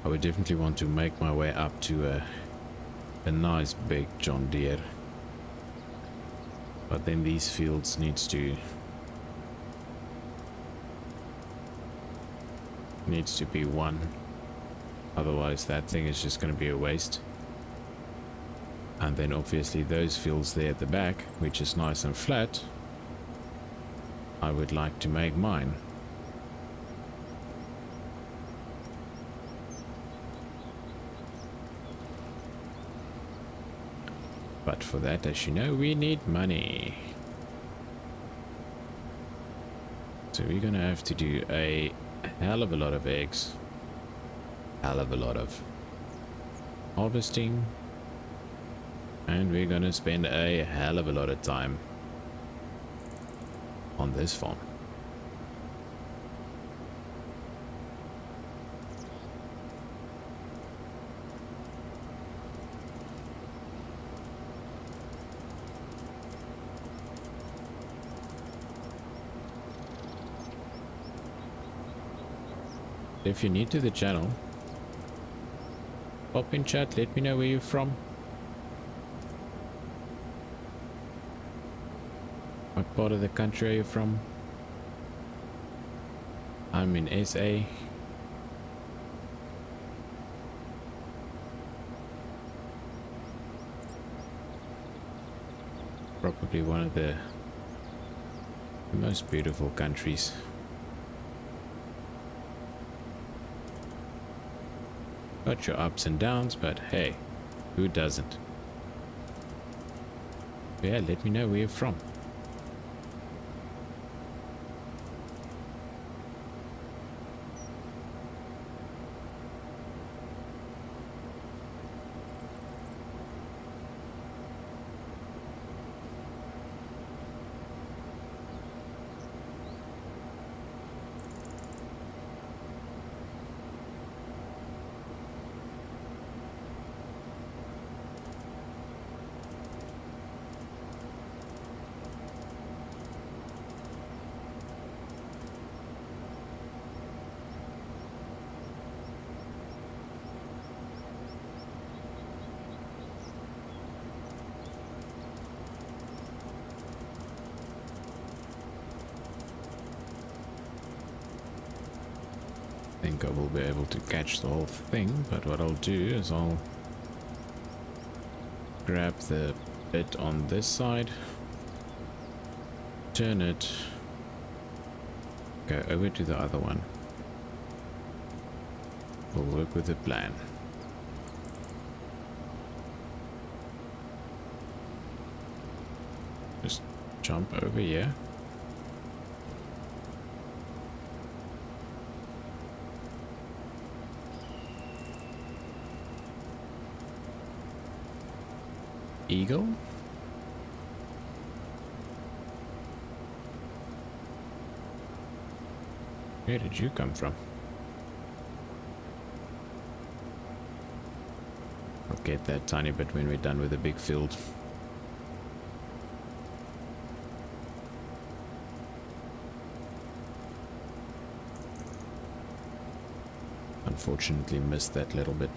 A: I would definitely want to make my way up to a nice big John Deere. But then these fields needs to be one. Otherwise that thing is just going to be a waste. And then obviously those fields there at the back, which is nice and flat, I would like to make mine. But for that, as you know, we need money. So we're gonna have to do a hell of a lot of eggs. Hell of a lot of harvesting. And we're gonna spend a hell of a lot of time on this farm. If you're new to the channel, pop in chat, let me know where you're from. What part of the country are you from? I'm in SA. Probably one of the most beautiful countries. Got your ups and downs, but hey, who doesn't? Yeah, let me know where you're from. think I will be able to catch the whole thing, but what I'll do is I'll grab the bit on this side, turn it, go over to the other one. We'll work with the plan. Just jump over here. Eagle? Where did you come from? I'll get that tiny bit when we're done with the big field. Unfortunately missed that little bit.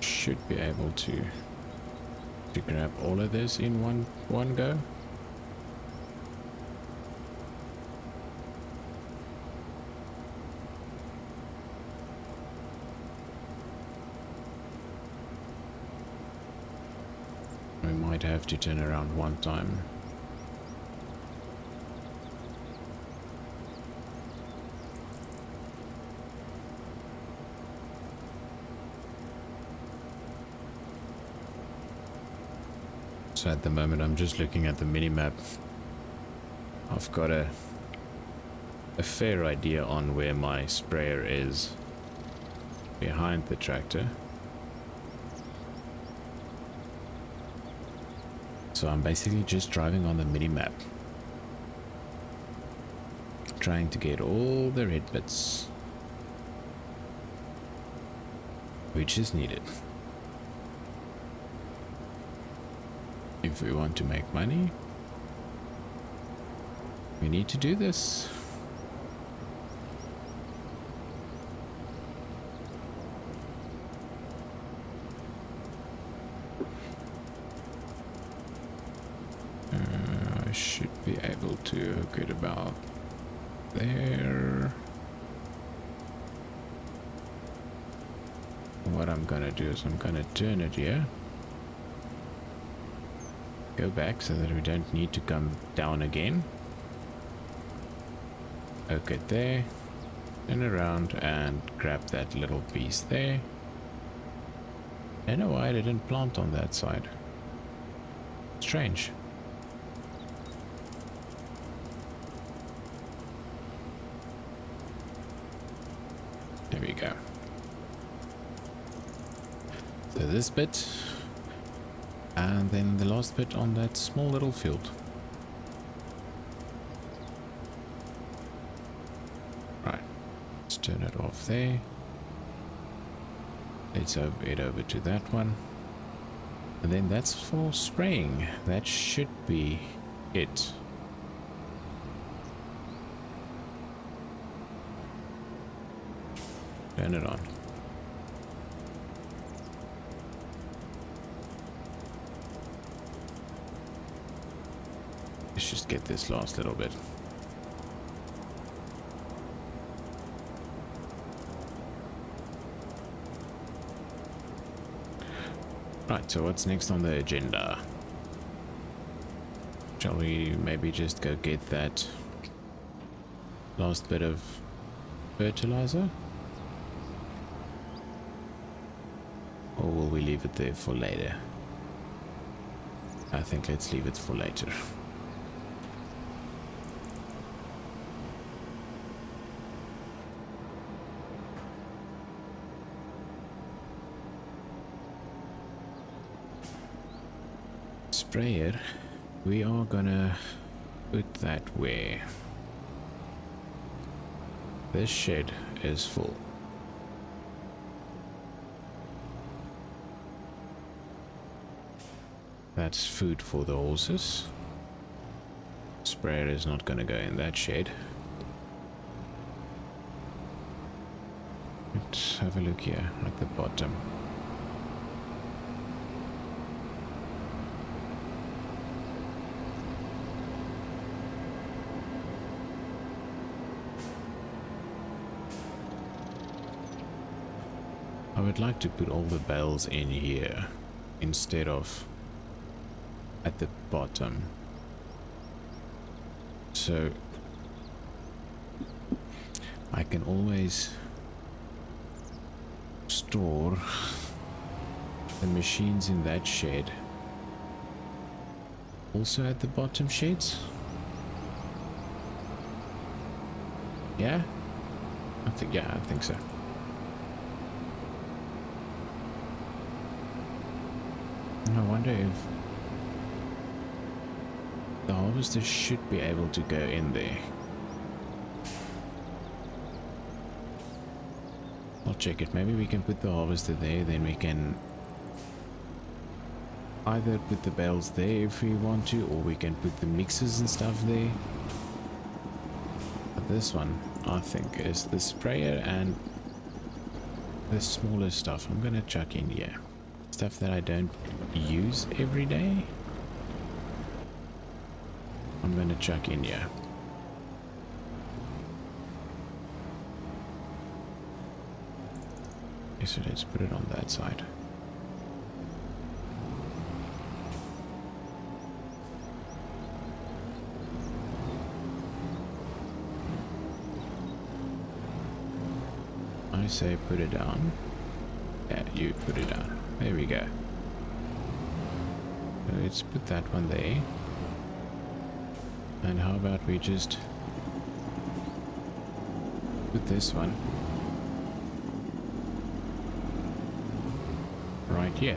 A: Should be able to grab all of this in one go. We might have to turn around one time. So at the moment I'm just looking at the mini-map. I've got a fair idea on where my sprayer is behind the tractor. So I'm basically just driving on the mini-map, trying to get all the red bits which is needed. If we want to make money, we need to do this. I should be able to hook it about there. What I'm gonna do is I'm gonna turn it here. Go back so that we don't need to come down again. Okay, there. Turn around and grab that little piece there. I don't know why I didn't plant on that side. Strange. There we go. So this bit. And then the last bit on that small little field. Right, let's turn it off there. Let's head over to that one. And then that's for spraying. That should be it. Turn it on. Let's just get this last little bit. Right, so what's next on the agenda? Shall we maybe just go get that last bit of fertilizer? Or will we leave it there for later? I think let's leave it for later. Sprayer, we are gonna put that where this shed is full. That's food for the horses. Sprayer is not going to go in that shed. Let's have a look here at the bottom. I would like to put all the bales in here instead of at the bottom. So I can always store the machines in that shed also at the bottom sheds. Yeah, I think so. I wonder if the harvester should be able to go in there. I'll check it. Maybe we can put the harvester there, then we can either put the bales there if we want to, or we can put the mixers and stuff there. But this one, I think, is the sprayer and the smaller stuff I'm gonna chuck in here. Stuff that I don't use every day, I'm gonna chuck in here. Okay, so let's put it on that side. I say put it down. Yeah, you put it down. There we go. So let's put that one there. And how about we just put this one right here.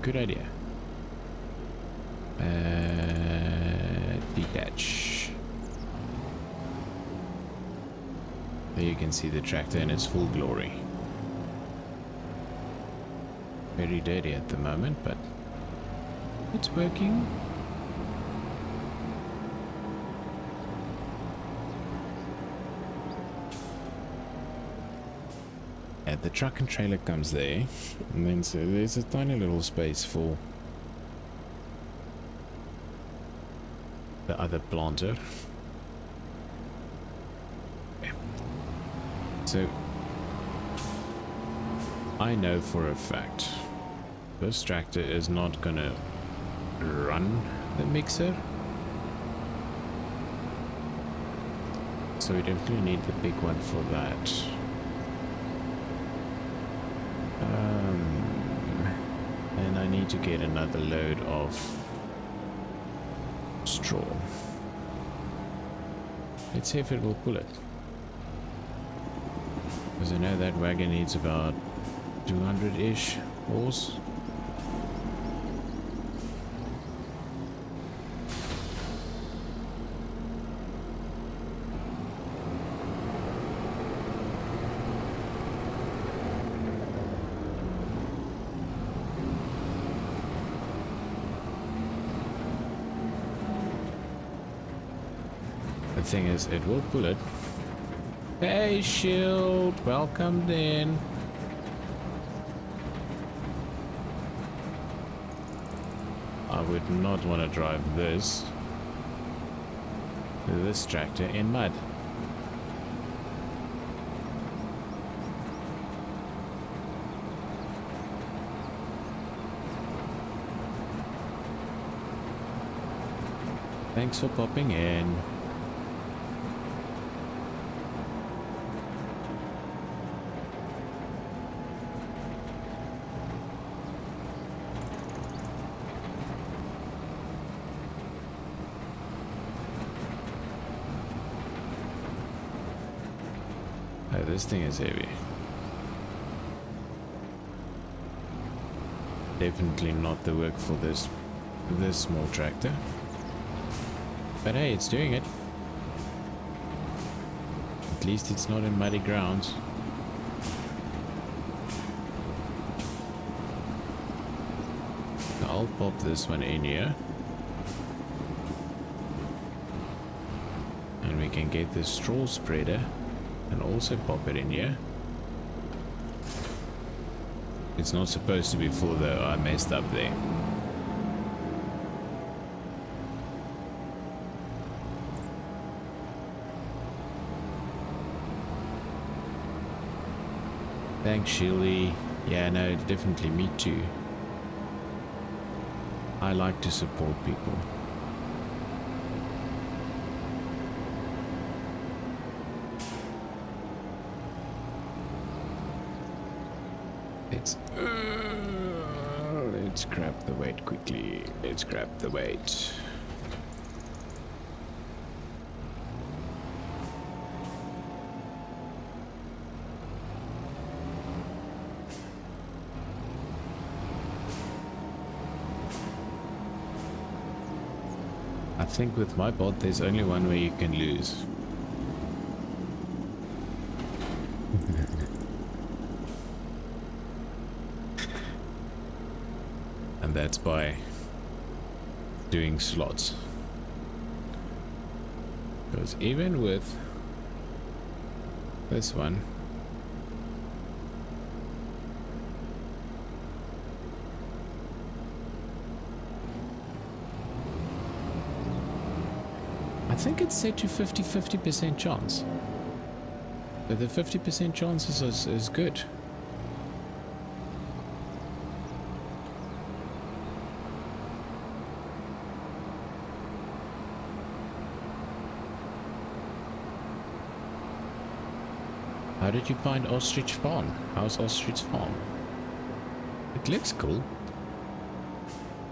A: Good idea. Detach. There you can see the tractor in its full glory. Very dirty at the moment, but it's working. Yeah, the truck and trailer comes there, and then so there's a tiny little space for the other planter. Yeah. So I know for a fact this tractor is not gonna run the mixer, so we definitely need the big one for that. And I need to get another load of straw. Let's see if it will pull it, because I know that wagon needs about 200-ish horse. The thing is, it will pull it. Hey, Shield, welcomed in. I would not want to drive this tractor in mud. Thanks for popping in. Oh, this thing is heavy. Definitely not the work for this small tractor. But hey, it's doing it. At least it's not in muddy grounds. I'll pop this one in here. And we can get the straw spreader and also pop it in here. It's not supposed to be full though, I messed up there. Thanks, Shirley. Yeah, no, definitely me too. I like to support people. Let's grab the weight quickly. Let's grab the weight. I think with my bot there's only one way you can lose. And that's by doing slots. Because even with this one, I think it's set to 50% chance. But the 50% chance is good. How did you find Ostrich Farm? How's Ostrich Farm? It looks cool.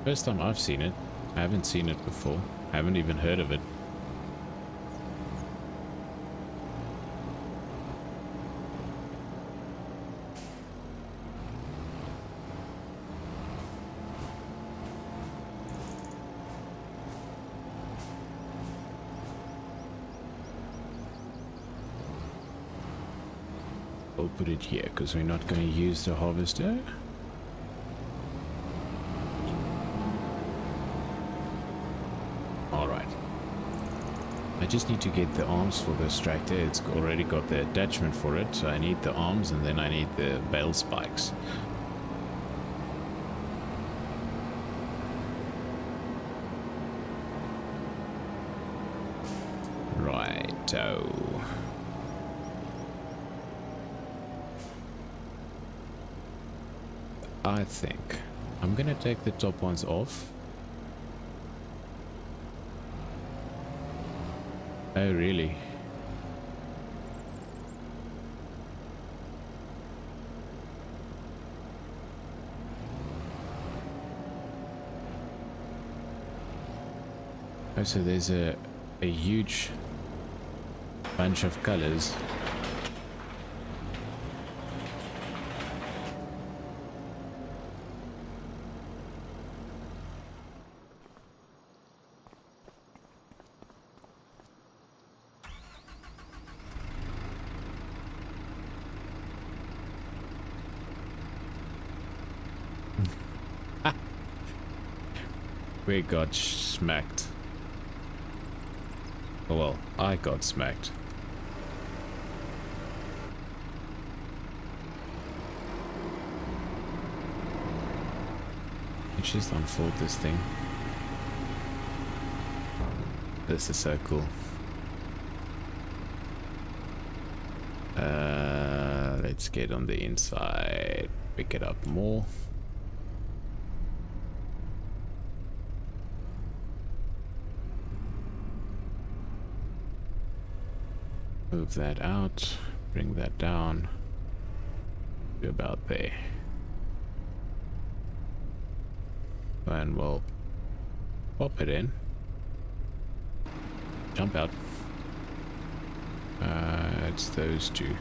A: First time I've seen it. I haven't seen it before. I haven't even heard of it. I'll put it here because we're not going to use the harvester. Alright. I just need to get the arms for this tractor. It's already got the attachment for it, so I need the arms and then I need the bale spikes. Righto. I think I'm gonna take the top ones off. Oh, really? Oh, so there's a huge bunch of colors. We got smacked. Oh, well, I got smacked. Let's just unfold this thing. This is so cool. Let's get on the inside, pick it up more. Move that out, bring that down to about there. And we'll pop it in. Jump out. It's those two.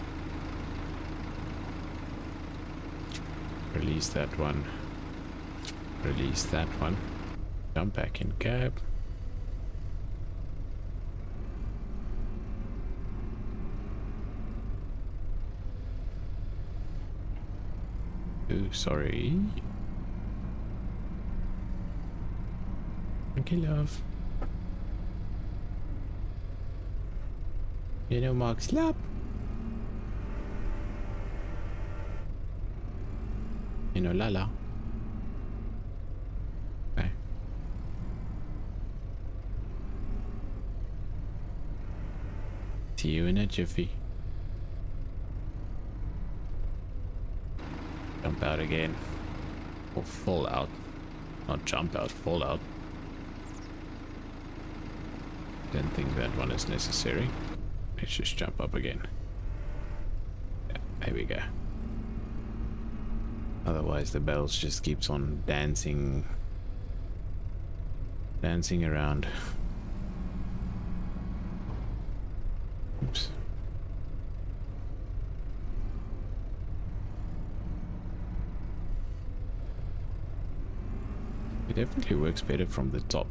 A: Release that one. Release that one. Jump back in cab. Ooh, sorry. Thank you, love. You know, Mark, slap. You know, Lala. Okay. See you in a jiffy. Jump out again. Or fall out. Not jump out, fall out. Don't think that one is necessary. Let's just jump up again. Yeah, there we go. Otherwise the bells just keeps on dancing around. Oops. It definitely works better from the top.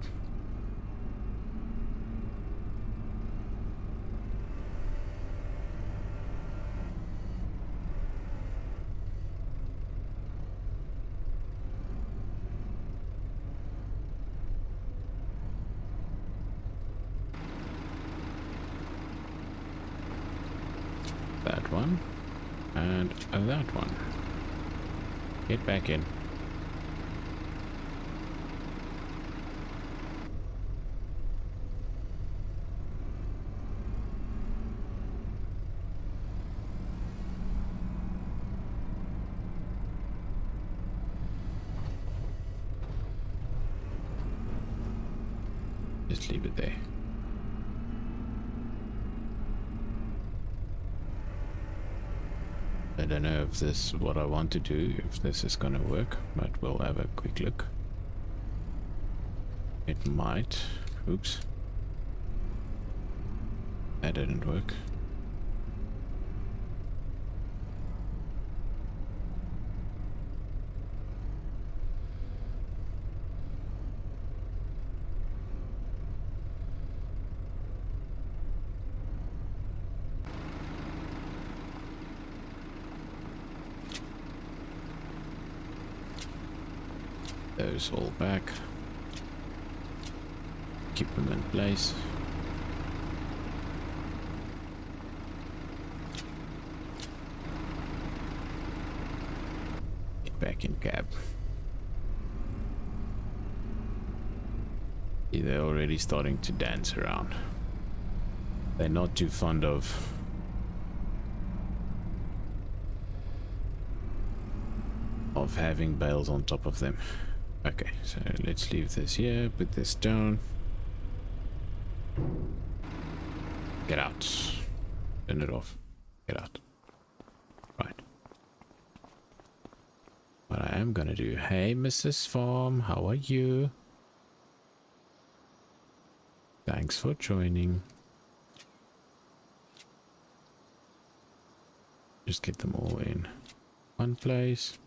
A: That one and that one. Get back in. Just leave it there. I don't know if this is what I want to do, if this is gonna work, but we'll have a quick look. It might. Oops. That didn't work. Those all back. Keep them in place. Get back in cab. See, they're already starting to dance around. They're not too fond of having bales on top of them. Okay, so let's leave this here, put this down. Get out. Turn it off. Get out. Right. What I am gonna do, hey Mrs. Farm, how are you? Thanks for joining. Just get them all in one place.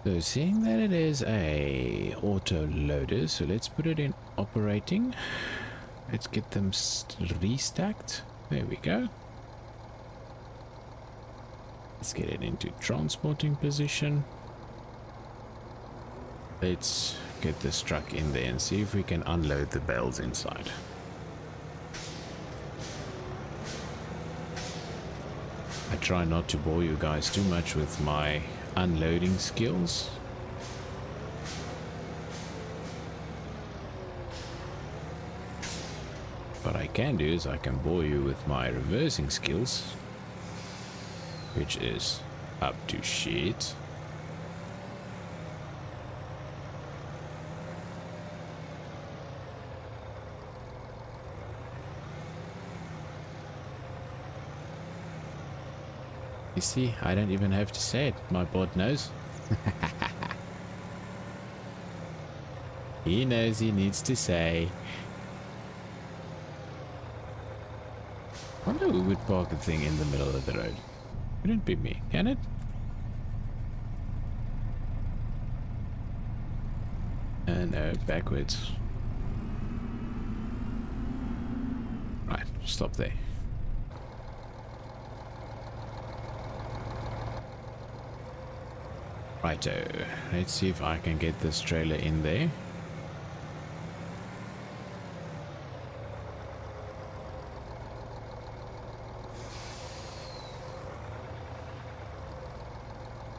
A: So seeing that it is a auto loader, so let's put it in operating. Let's get them restacked. There we go. Let's get it into transporting position. Let's get this truck in there and see if we can unload the bales inside. I try not to bore you guys too much with my unloading skills. What I can do is I can bore you with my reversing skills, which is up to shit. You see, I don't even have to say it. My bot knows. He knows he needs to say. I wonder who would park a thing in the middle of the road. Couldn't be me, can it? No, backwards. Right, stop there. Righto, let's see if I can get this trailer in there.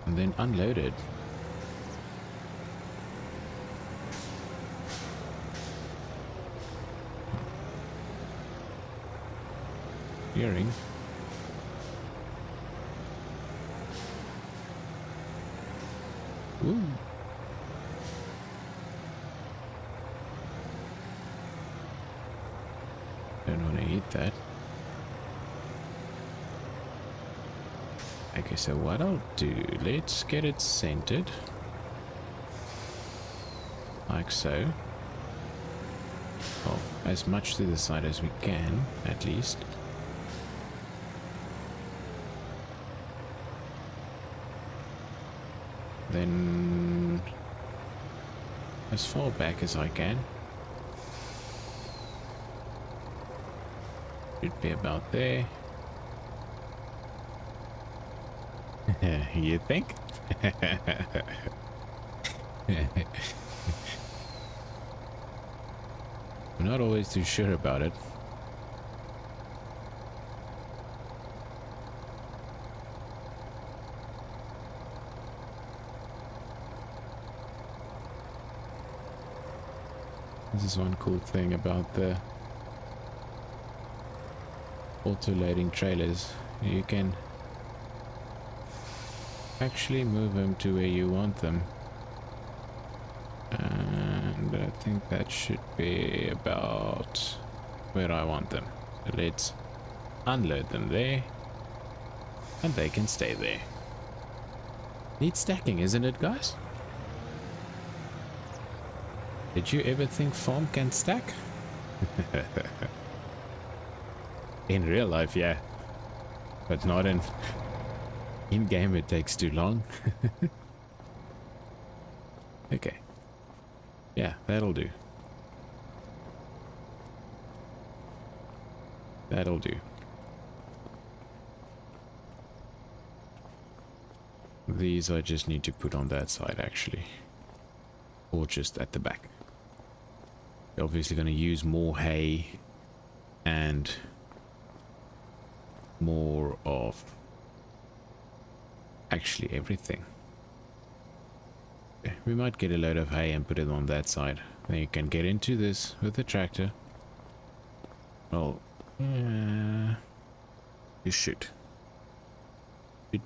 A: And then unload it. Hearing. Ooh. Don't want to eat that. Okay, so what I'll do, let's get it centered. Like so. Well, as much to the side as we can, at least. Then as far back as I can. Should be about there. You think? I'm not always too sure about it. This is one cool thing about the auto-loading trailers. You can actually move them to where you want them. And I think that should be about where I want them. So let's unload them there. And they can stay there. Neat stacking, isn't it, guys? Did you ever think farm can stack? In real life, yeah. But not in game, it takes too long. Okay. Yeah, that'll do. That'll do. These I just need to put on that side, actually. Or just at the back. We're obviously going to use more hay and more of actually everything. Okay, we might get a load of hay and put it on that side. Then you can get into this with the tractor. Well, you should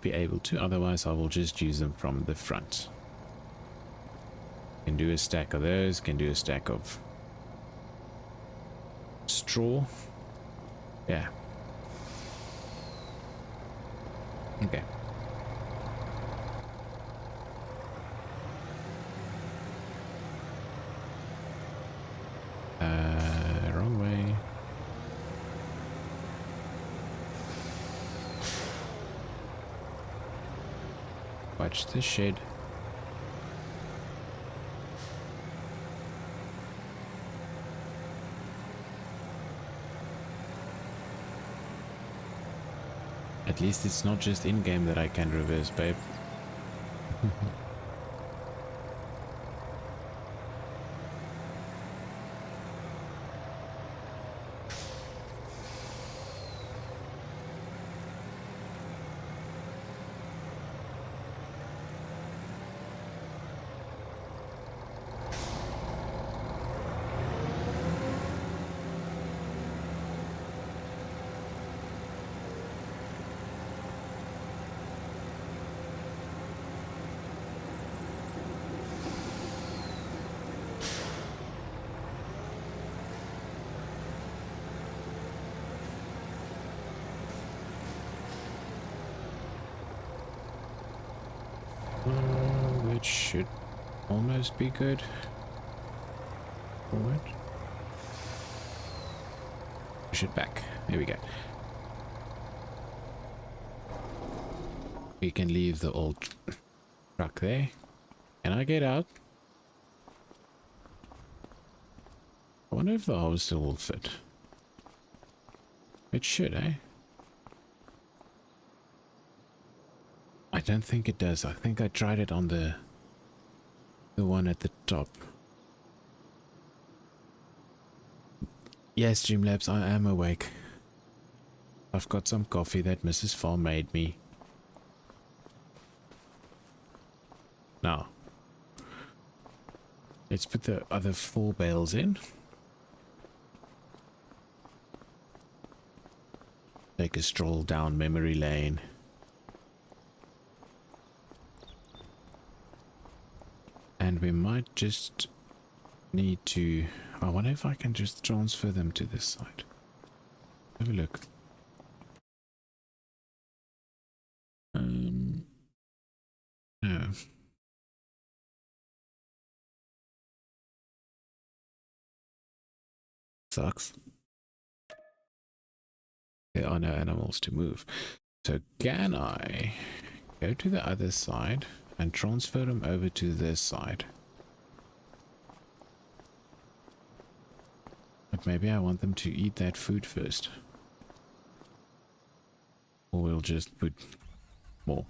A: be able to, otherwise I will just use them from the front. Can do a stack of those, can do a stack of straw. Yeah. Okay. Wrong way. Watch the shed. At least it's not just in-game that I can reverse, babe. Which should almost be good. Forward. Push it back. There we go. We can leave the old truck there. Can I get out? I wonder if the harvester will fit. It should, eh? I don't think it does. I think I tried it on the one at the top. Yes, Streamlabs, I am awake. I've got some coffee that Mrs. Farm made me. Now, let's put the other 4 bales in. Take a stroll down memory lane. And we might just need to... I wonder if I can just transfer them to this side. Have a look. No. Sucks. There are no animals to move. So can I go to the other side and transfer them over to this side? But maybe I want them to eat that food first. Or we'll just put more.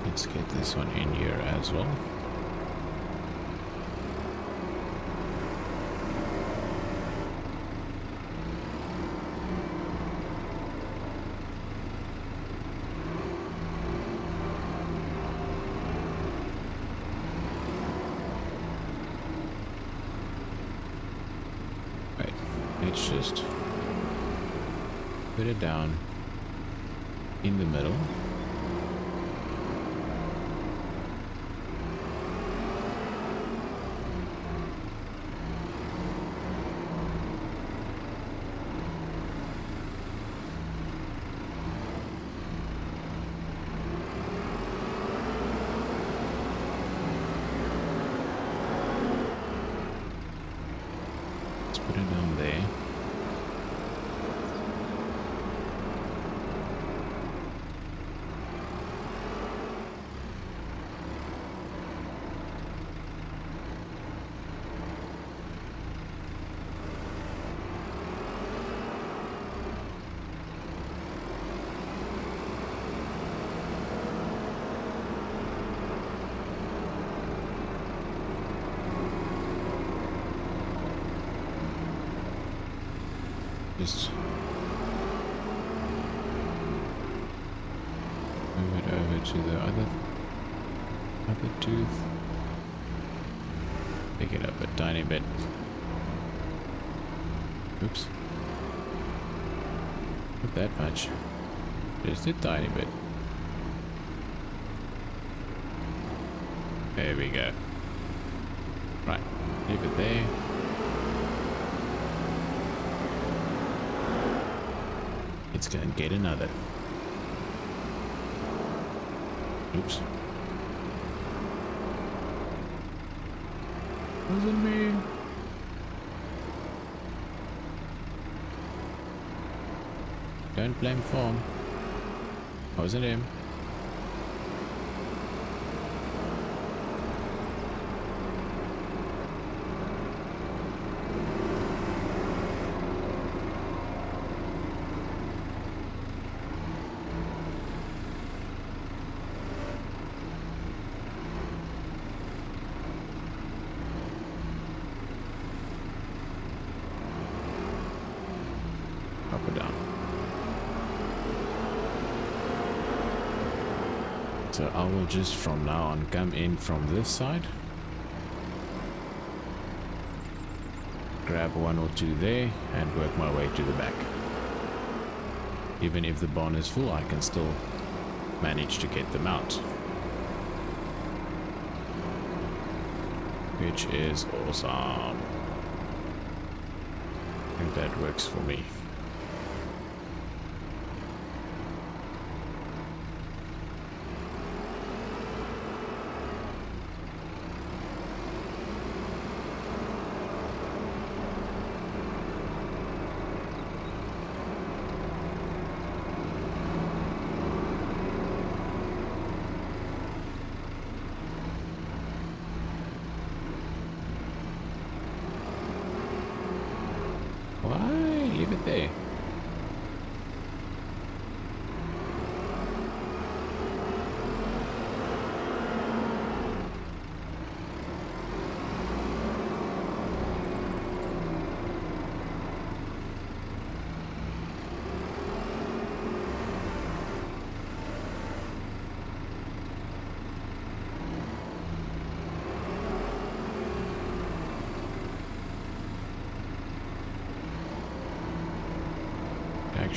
A: Let's get this one in here as well. Right, let's just put it down in the middle. Put it down there. Just move it over to the other tooth. Pick it up a tiny bit. Oops. Not that much. Just a tiny bit. There we go. Right. Leave it there. Let's go and get another. Oops. Wasn't me. Don't blame Farm. Wasn't him. Up or down. So I will just from now on come in from this side. Grab 1 or 2 there and work my way to the back. Even if the barn is full, I can still manage to get them out. Which is awesome. I think that works for me.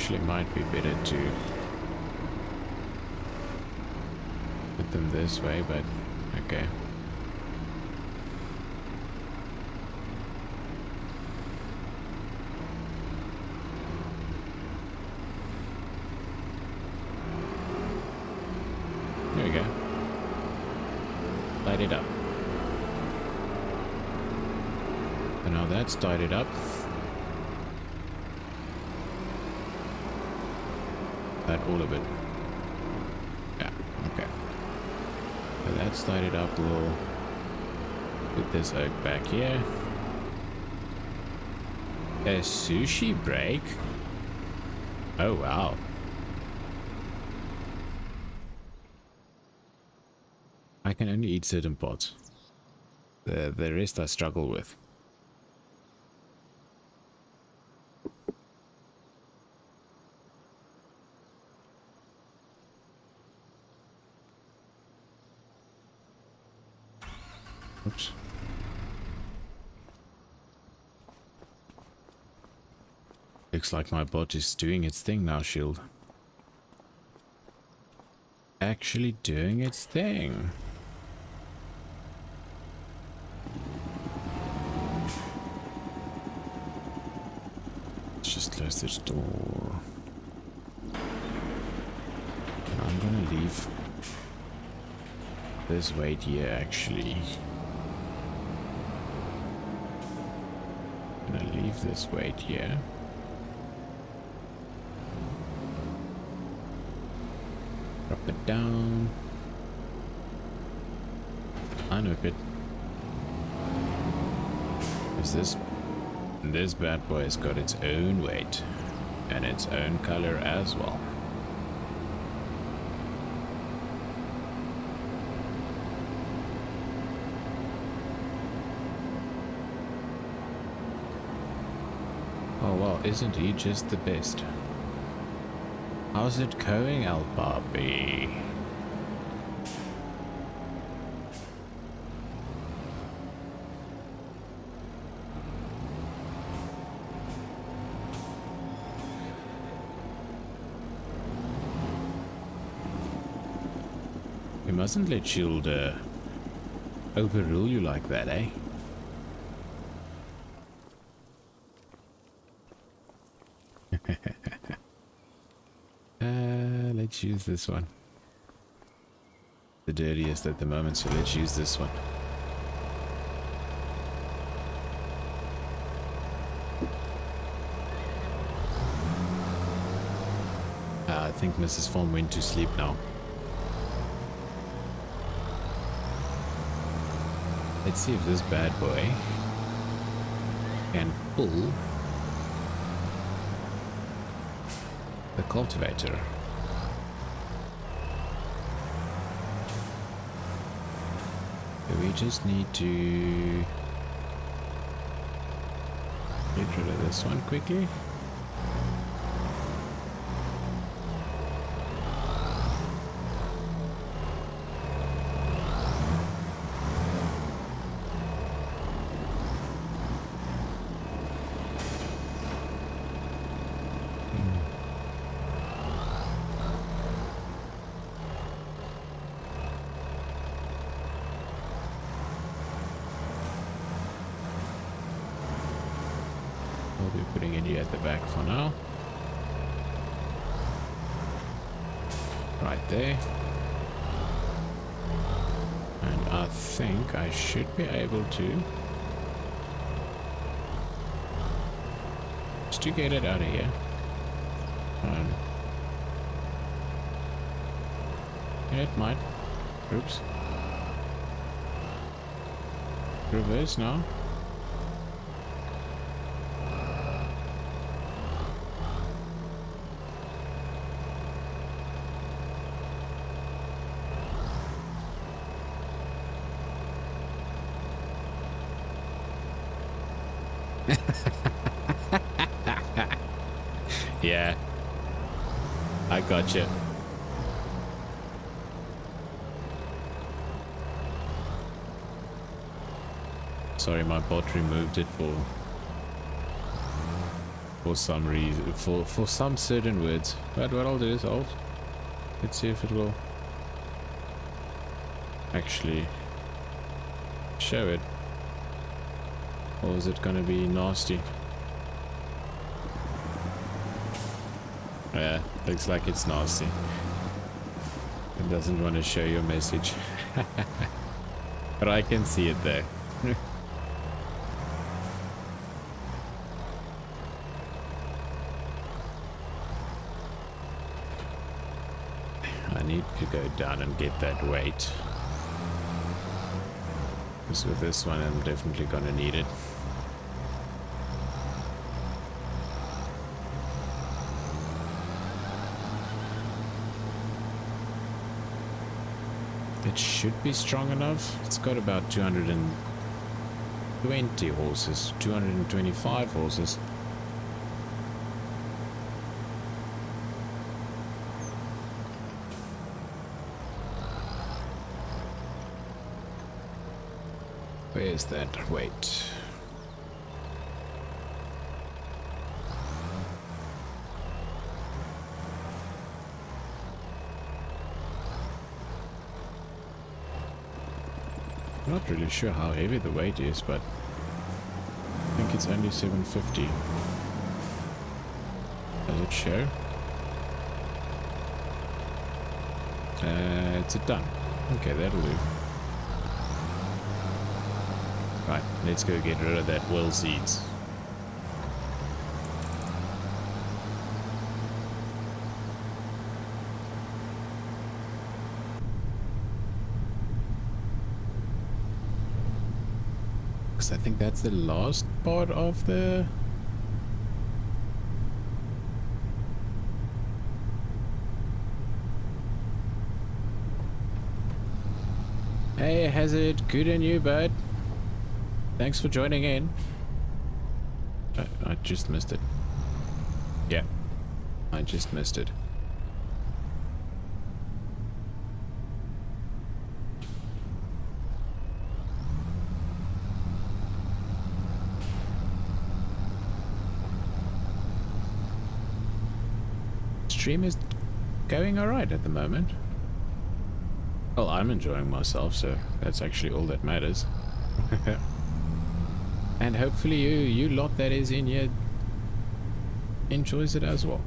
A: Actually might be better to put them this way, but okay. There we go. Light it up. So now that's tied up. That all of it. Yeah, okay. So that's tied up. We'll put this oak back here. A sushi break? Oh wow. I can only eat certain parts. The rest I struggle with. Oops. Looks like my bot is doing its thing now, Shield. Actually doing its thing. Let's just close this door. And I'm gonna leave this weight here actually. I'm gonna leave this weight here. Drop it down. Unhook it. Because this bad boy has got its own weight and its own color as well. Oh well, isn't he just the best? How's it going, El Papi? We mustn't let Shield overrule you like that, eh? Let's use this one. The dirtiest at the moment, so let's use this one. I think Mrs. Farm went to sleep now. Let's see if this bad boy can pull the cultivator. So we just need to get rid of this one quickly. I'll be putting it here at the back for now. Right there. And I think I should be able to just to get it out of here. Yeah, it might. Oops. Reverse now. Yeah, I gotcha. Sorry, my bot removed it for For some reason, for some certain words. But what I'll do is let's see if it will actually show it. Or is it gonna be nasty? Yeah, looks like it's nasty. It doesn't want to show your message. But I can see it there. I need to go down and get that weight. Because with this one I'm definitely gonna need it. It should be strong enough. It's got about 220 horses, 225 horses. Where's that weight? I'm not really sure how heavy the weight is, but I think it's only 750. Does it show? It's a ton. Okay, that'll do. Right, let's go get rid of that well seeds. I think that's the last part of the... Hey Hazard, good on you, bud. Thanks for joining in. I just missed it. Yeah, I just missed it. Stream is going alright at the moment. Well, I'm enjoying myself, so that's actually all that matters. And hopefully you lot that is in here enjoys it as well.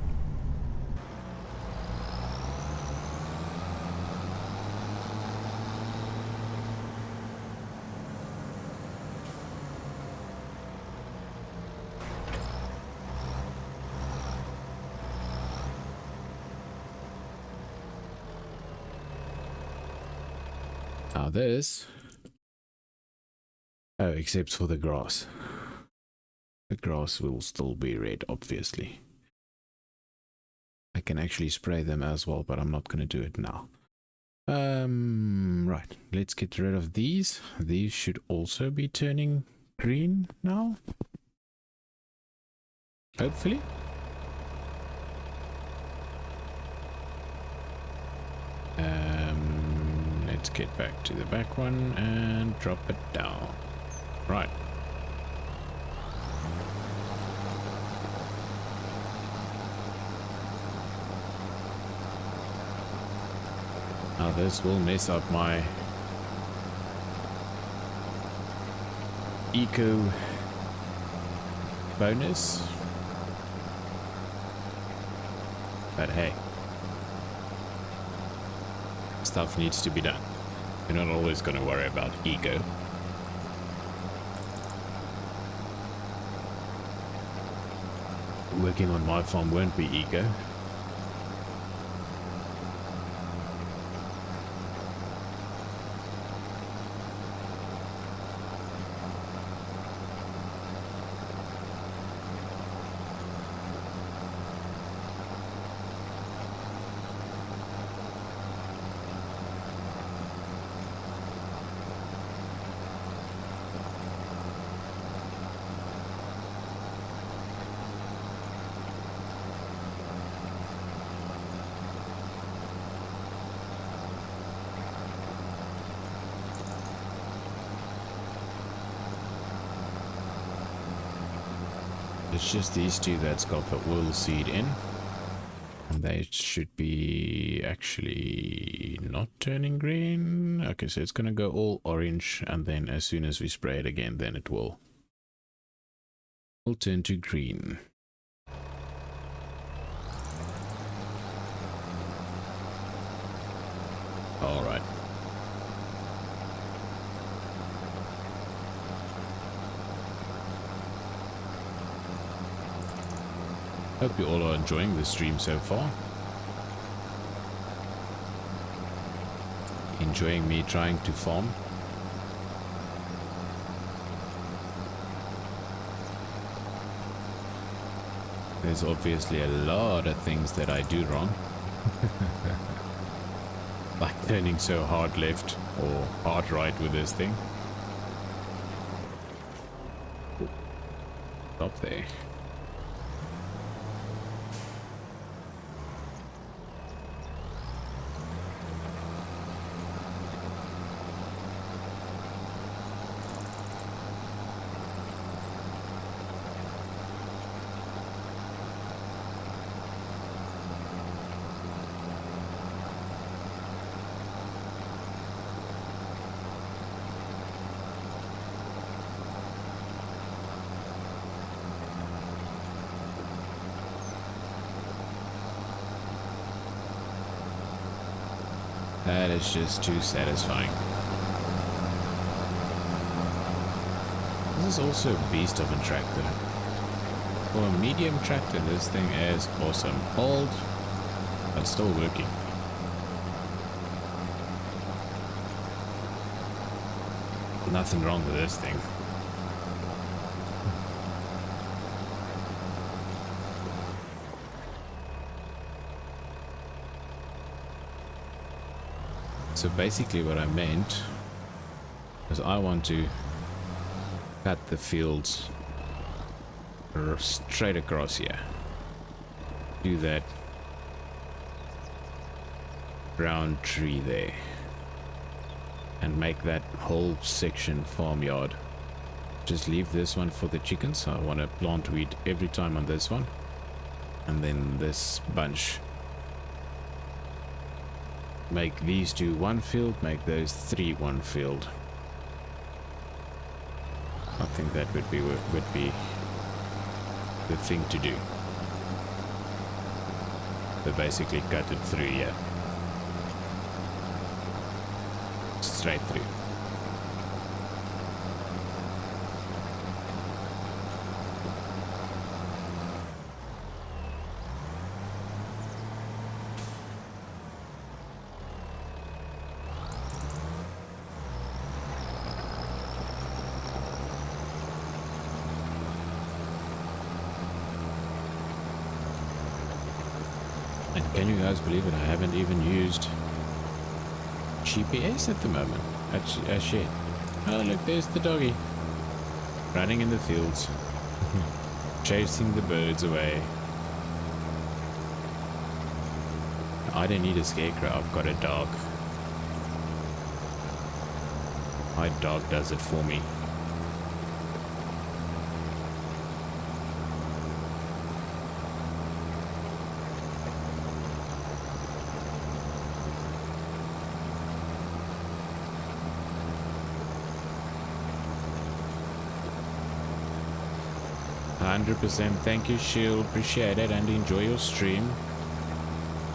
A: Now this... Oh, except for the grass. The grass will still be red, obviously. I can actually spray them as well, but I'm not going to do it now. Right, let's get rid of these. These should also be turning green now. Hopefully. Let's get back to the back one and drop it down. Right. Now this will mess up my eco bonus. But hey, stuff needs to be done. You're not always going to worry about ego. Working on my farm won't be ego. It's just these two that's got the oil seed in. And they should be actually not turning green. Okay, so it's going to go all orange, and then as soon as we spray it again, then it will turn to green. All right. Hope you all are enjoying the stream so far. Enjoying me trying to farm. There's obviously a lot of things that I do wrong. Like turning so hard left or hard right with this thing. Stop there. That is just too satisfying. This is also a beast of a tractor. For a medium tractor, this thing is awesome. Old, but still working. Nothing wrong with this thing. So basically what I meant is I want to cut the fields straight across here. Do that round tree there. And make that whole section farmyard. Just leave this one for the chickens. I want to plant wheat every time on this one. And then this bunch. Make these two one field, make those three one field. I think that would be the thing to do. So basically cut it through here. Straight through. Can you guys believe it? I haven't even used GPS at the moment. Shit. Oh look, there's the doggy. Running in the fields. Chasing the birds away. I don't need a scarecrow, I've got a dog. My dog does it for me. %. Thank you, Shield. Appreciate it and enjoy your stream.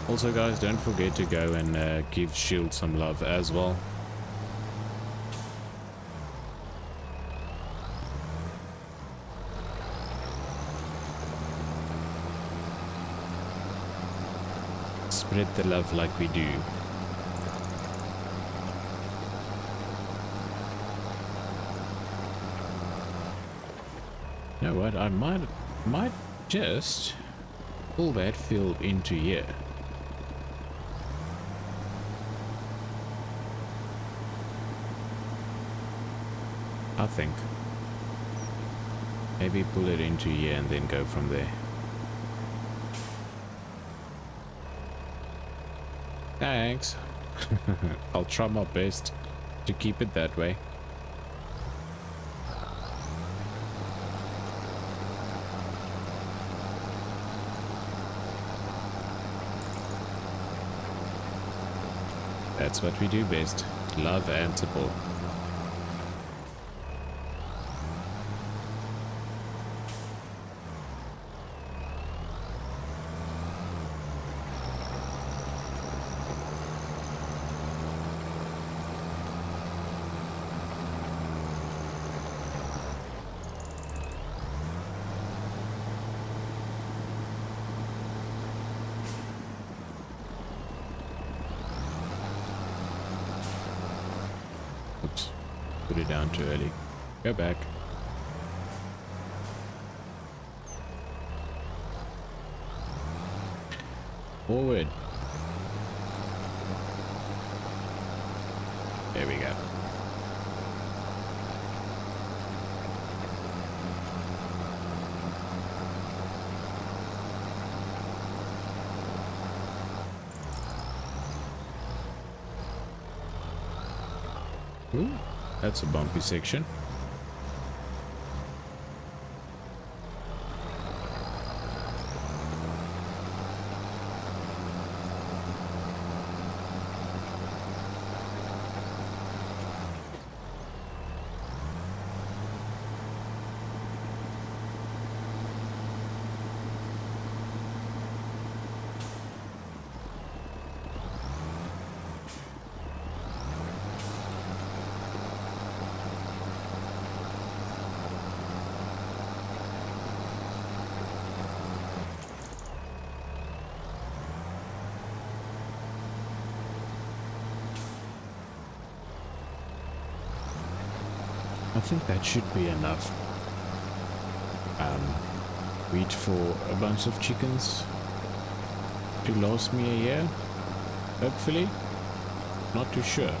A: Also, guys, don't forget to go and give Shield some love as well. Spread the love like we do. You know what? I might just pull that field into here. I think. Maybe pull it into here and then go from there. Thanks. I'll try my best to keep it that way. That's what we do best. Love and support. Oops, put it down too early. Go back. Forward. There we go. Ooh, that's a bumpy section. I think that should be enough wheat for a bunch of chickens to last me a year, hopefully. Not too sure.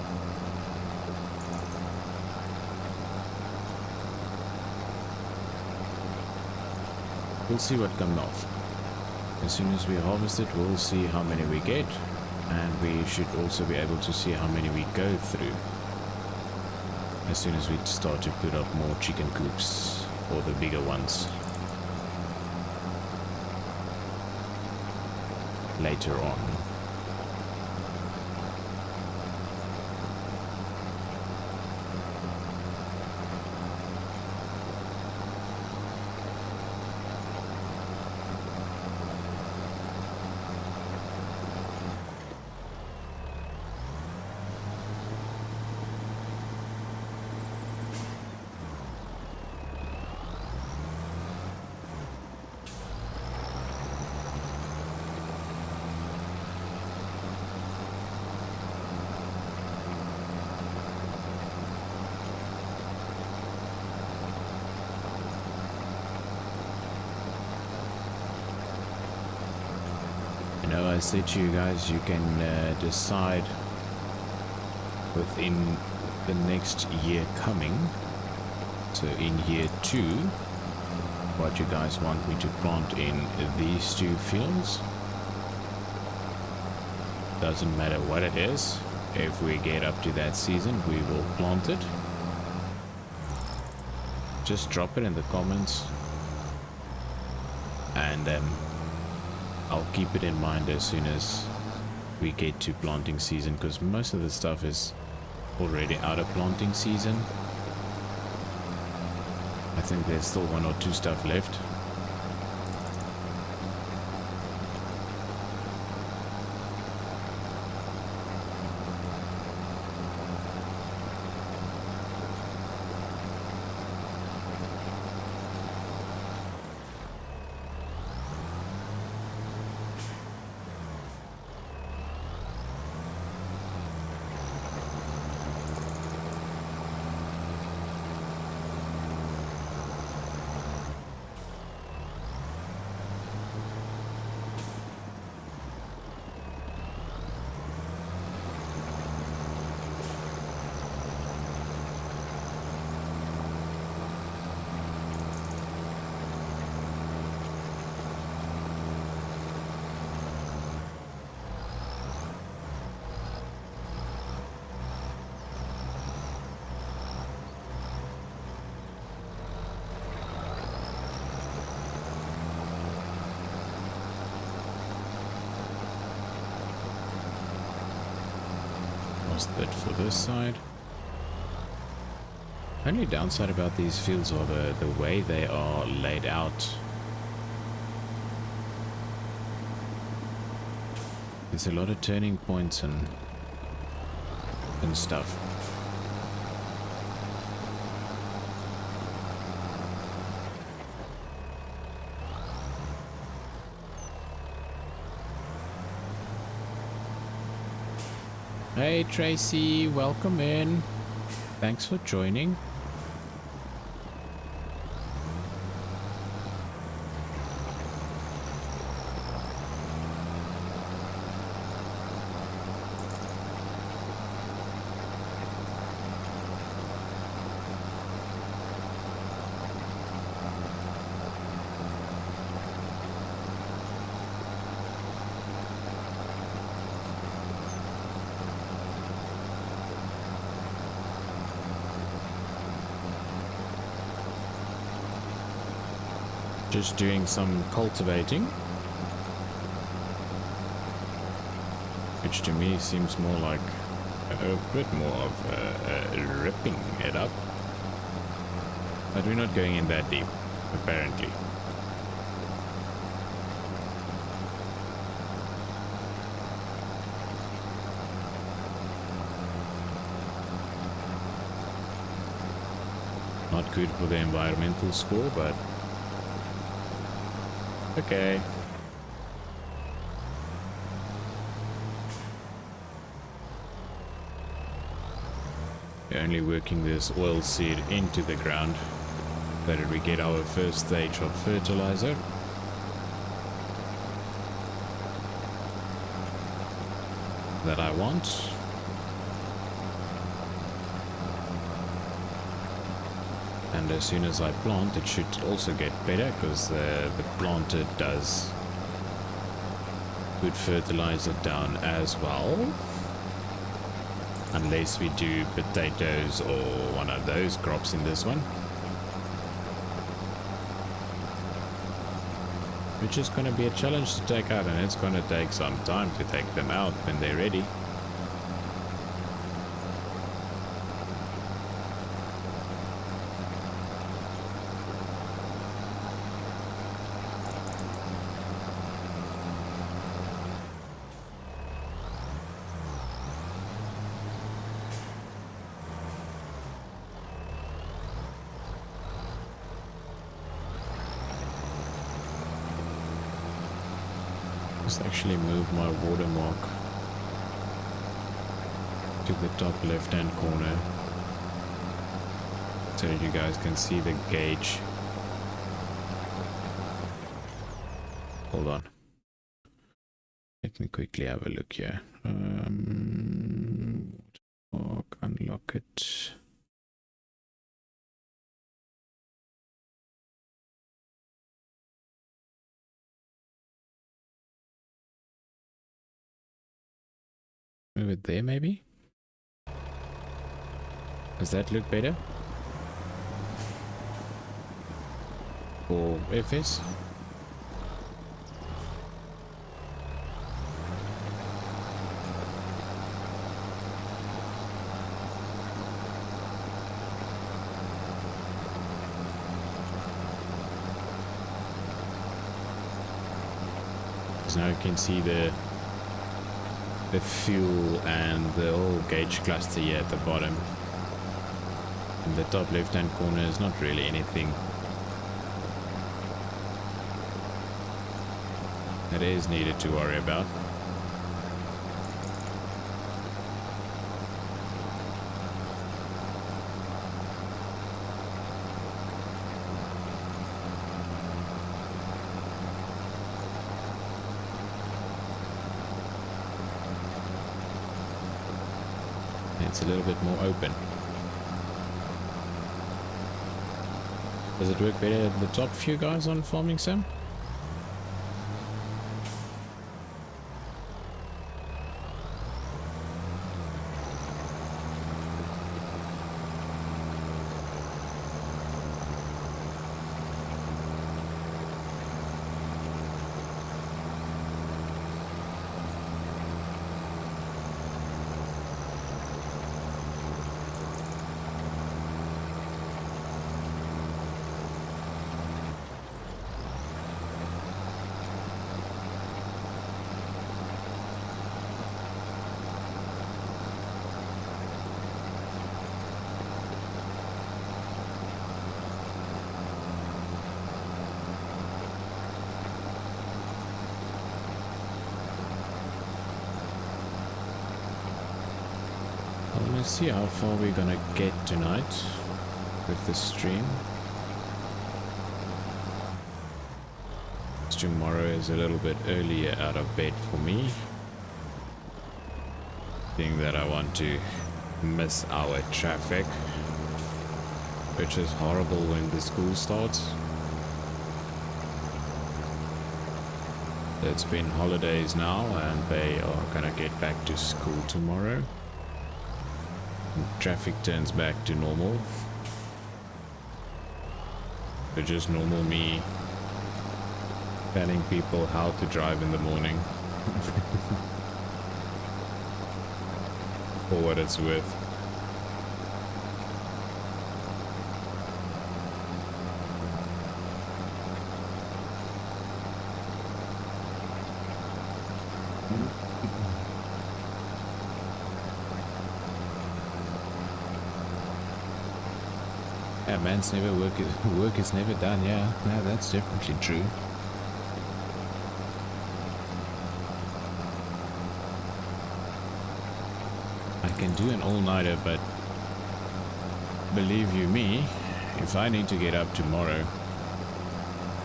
A: We'll see what comes off. As soon as we harvest it, we'll see how many we get, and we should also be able to see how many we go through as soon as we start to put up more chicken coops, or the bigger ones, later on. I said to you guys, you can decide within the next year coming, so in year 2, what you guys want me to plant in these 2 fields. Doesn't matter what it is. If we get up to that season, we will plant it. Just drop it in the comments, and I'll keep it in mind as soon as we get to planting season, because most of the stuff is already out of planting season. I think there's still 1 or 2 stuff left. last bit for this side. Only downside about these fields are the way they are laid out. There's a lot of turning points and stuff. Hey Tracy, welcome in. Thanks for joining. Just doing some cultivating, which to me seems more like a bit more of ripping it up, but we're not going in that deep, apparently. Not good for the environmental score, but okay. We're only working this oil seed into the ground so that we get our first stage of fertilizer. That I want. And as soon as I plant, it should also get better, because the planter does put fertilizer down as well. Unless we do potatoes or one of those crops in this one. Which is going to be a challenge to take out, and it's going to take some time to take them out when they're ready. Let's actually move my watermark to the top left hand corner so that you guys can see the gauge. Hold on. Let me quickly have a look here. Watermark, unlock it. Move it there, maybe? Does that look better? Or FS? Because now you can see the fuel and the whole gauge cluster here at the bottom. In the top left hand corner is not really anything that is needed to worry about. It's a little bit more open. Does it work better at the top for you guys on Farming Sim? Let's see how far we're gonna get tonight with the stream. Tomorrow is a little bit earlier out of bed for me. Thing that I want to miss our traffic, which is horrible when the school starts. It's been holidays now and they are gonna get back to school tomorrow. Traffic turns back to normal. But just normal me telling people how to drive in the morning. For what it's worth. Yeah, man's never work is never done. Yeah, that's definitely true. I can do an all-nighter, but believe you me, if I need to get up tomorrow,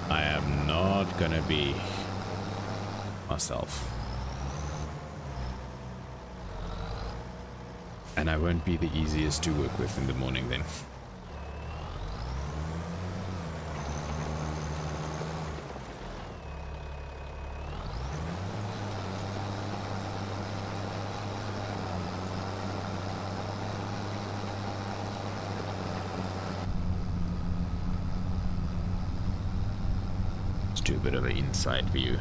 A: I am not gonna be myself. And I won't be the easiest to work with in the morning then. Do a bit of an inside view.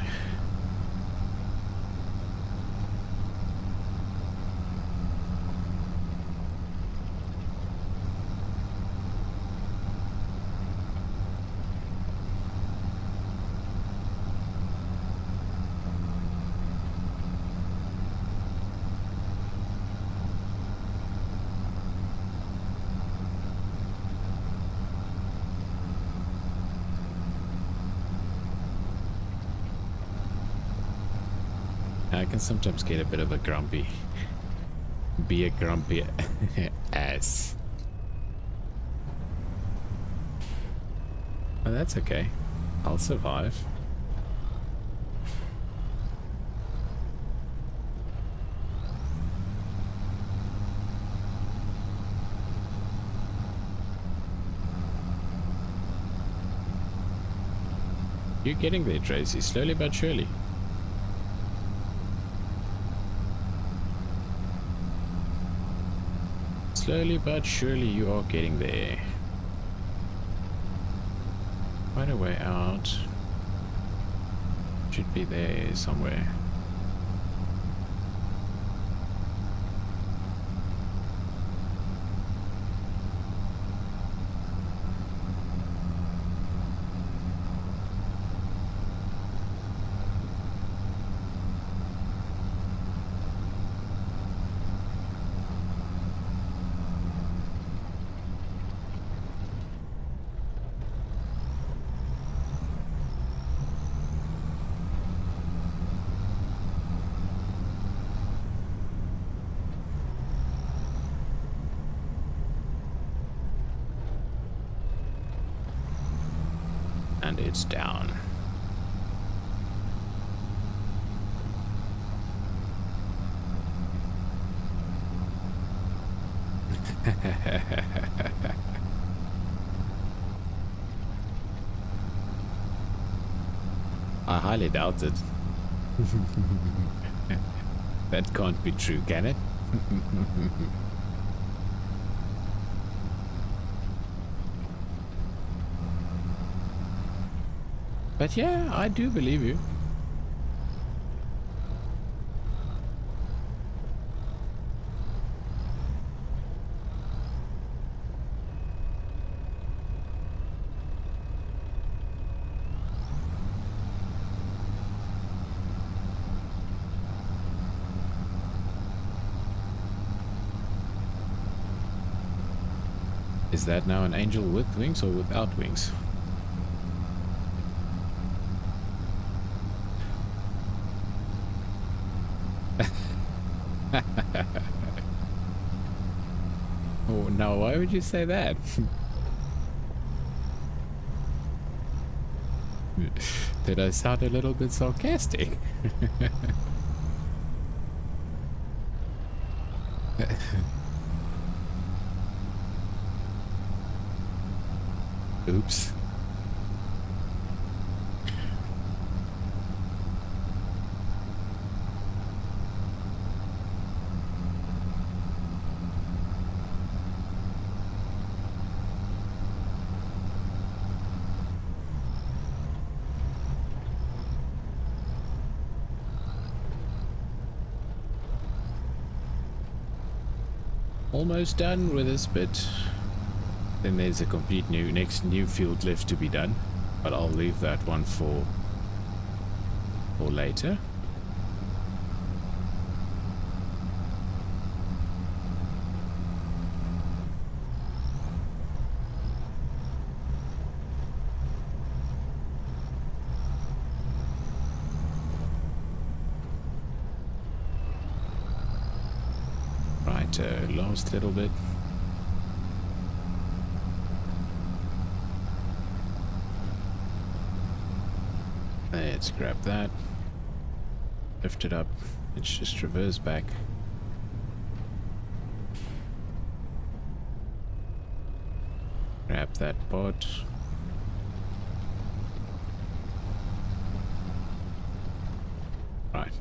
A: I can sometimes get a bit of a grumpy ass. Oh, that's okay. I'll survive. You're getting there, Tracy, slowly but surely. Slowly but surely you are getting there. Quite a way out. Should be there somewhere. And it's down. I highly doubt it. That can't be true, can it? But yeah, I do believe you. Is that now an angel with wings or without wings? Oh, no, why would you say that? Did I sound a little bit sarcastic? Oops. Almost done with this bit. Then there's a complete next new field left to be done, but I'll leave that one for later. Right, last little bit. Let's grab that. Lift it up. Let's just reverse back. Grab that pot. Right.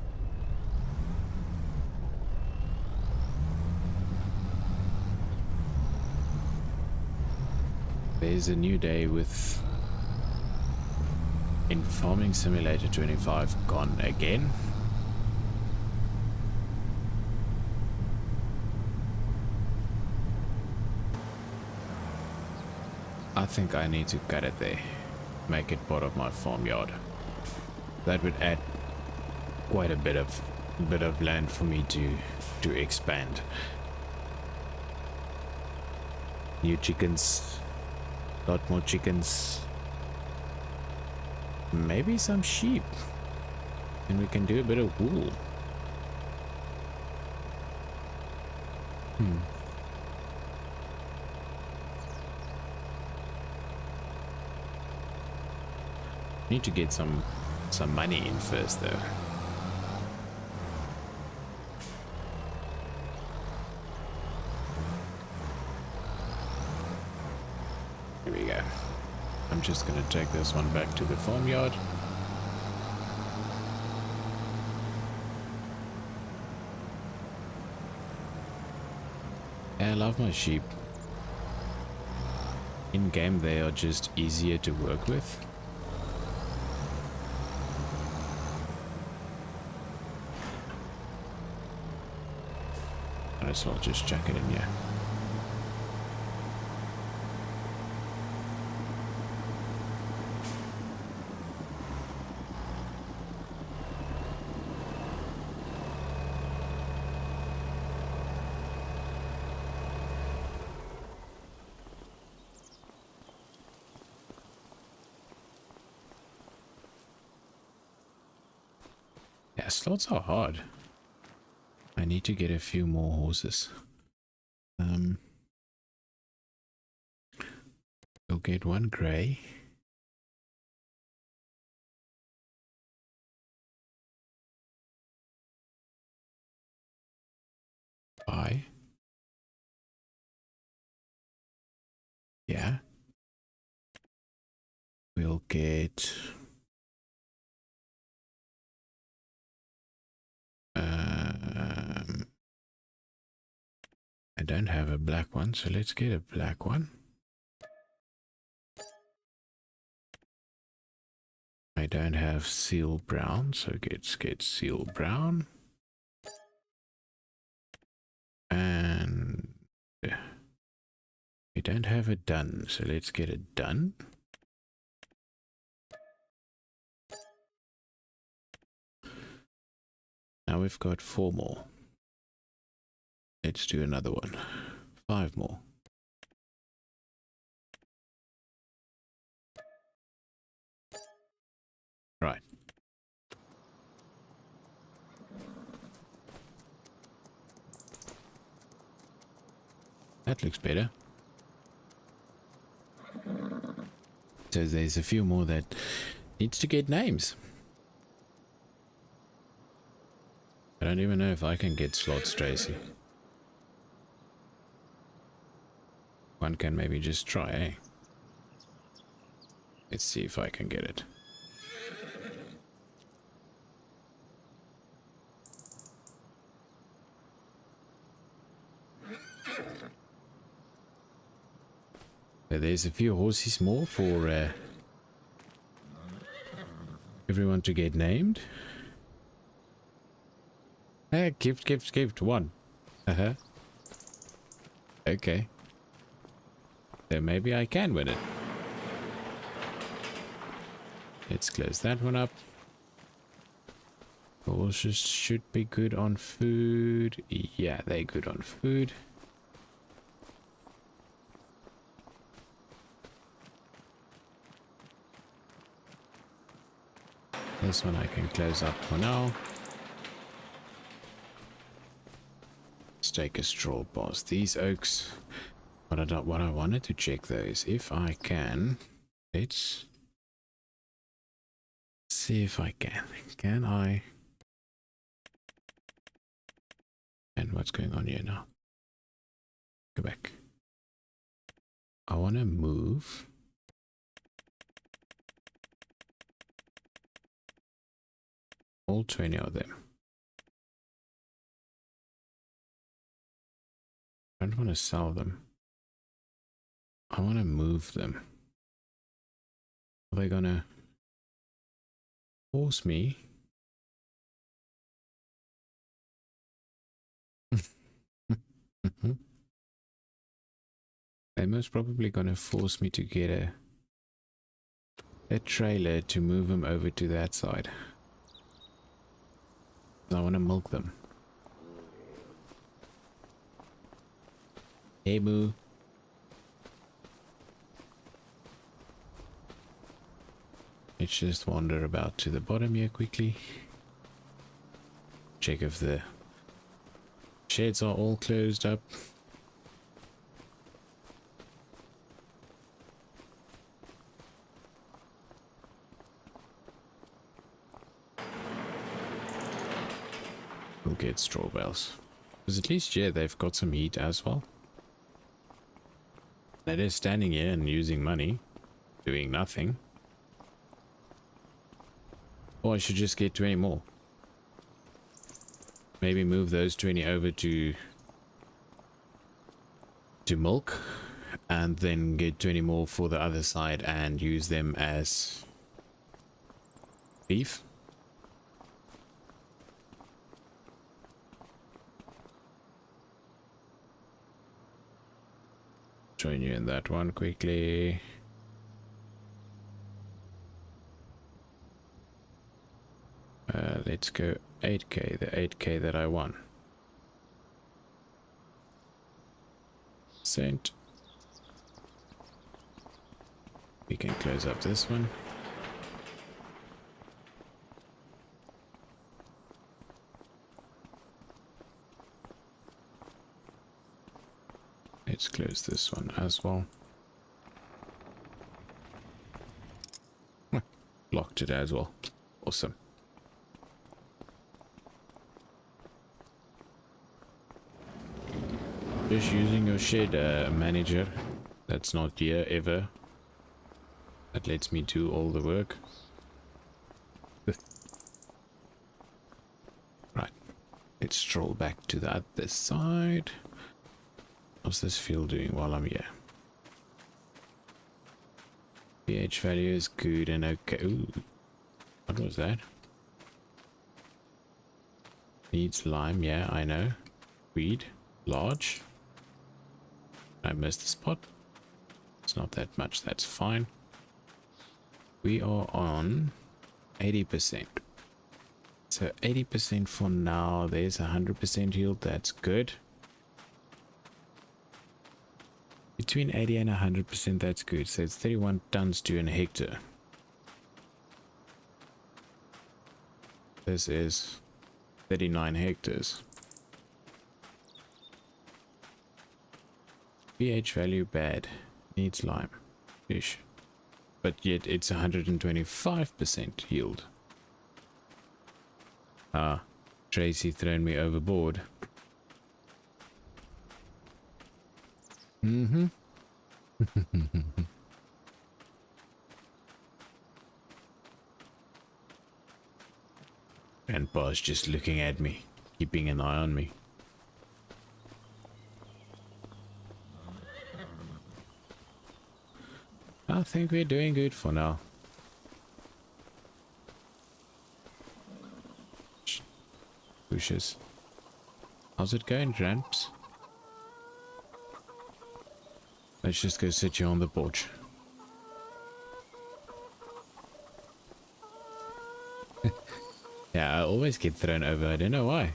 A: There's a new day with in Farming Simulator 25 gone again. I think I need to cut it there. Make it part of my farmyard. That would add quite a bit of land for me to expand. New chickens. Lot more chickens. Maybe some sheep. And we can do a bit of wool. Need to get some money in first though. Here we go. I'm just gonna take this one back to the farmyard. I love my sheep. In game they are just easier to work with. So I'll just check it in here. Yeah, slots are hard. I need to get a few more horses. We'll get one grey. Bye. Yeah. We'll get I don't have a black one, so let's get a black one. I don't have seal brown, so let's get seal brown. And we don't have a dun, so let's get a dun. Now we've got 4 more. Let's do another one. 5 more. Right. That looks better. So there's a few more that needs to get names. I don't even know if I can get slots, Tracy. One can maybe just try, eh? Let's see if I can get it. So there's a few horses more for everyone to get named. Gift. One. Okay. So maybe I can win it. Let's close that one up. Horses should be good on food. Yeah, they're good on food. This one I can close up for now. Let's take a stroll past these oaks. What I wanted to check though is if I can. Let's see if I can. Can I? And what's going on here now? Go back. I want to move. All 20 of them. I don't want to sell them. I want to move them. Are they gonna force me? They're most probably gonna force me to get a trailer to move them over to that side. I want to milk them. Hey, moo. Let's just wander about to the bottom here quickly. Check if the sheds are all closed up. We'll get straw bales. Because at least, yeah, they've got some heat as well. They're just standing here and using money, doing nothing. Or I should just get 20 more. Maybe move those 20 over to milk, and then get 20 more for the other side and use them as beef. Join you in that one quickly. Let's go 8k, the 8k that I won. Sent. We can close up this one. Let's close this one as well. Locked it as well. Awesome. Just using your shed manager that's not here ever. That lets me do all the work. Right. Let's stroll back to the other side. How's this field doing while I'm here? pH value is good and okay. Ooh. What was that? Needs lime, yeah, I know. Weed, large. I missed the spot. It's not that much, that's fine. We are on 80%. So 80% for now. There's 100% yield, that's good. Between 80 and 100%, that's good. So it's 31 tons to an hectare. This is 39 hectares. pH value bad. Needs lime. Fish. But yet it's 125% yield. Ah, Tracy thrown me overboard. Mm-hmm. Grandpa's just looking at me, keeping an eye on me. I think we're doing good for now. Bushes. How's it going, Gramps? Let's just go sit you on the porch. Yeah, I always get thrown over. I don't know why.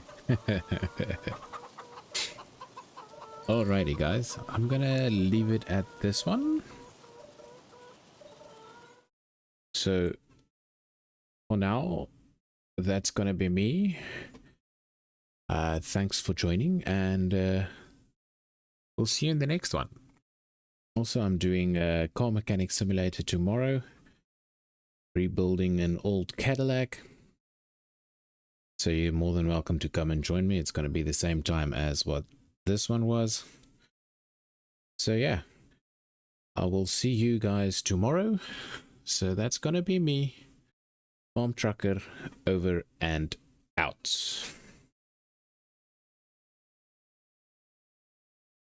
A: Alrighty, guys. I'm gonna leave it at this one. So, for now, that's gonna be me. Thanks for joining, and we'll see you in the next one. Also, I'm doing a car mechanic simulator tomorrow. Rebuilding an old Cadillac. So you're more than welcome to come and join me. It's going to be the same time as what this one was. So yeah, I will see you guys tomorrow. So that's going to be me, Farm Trucker, over and out.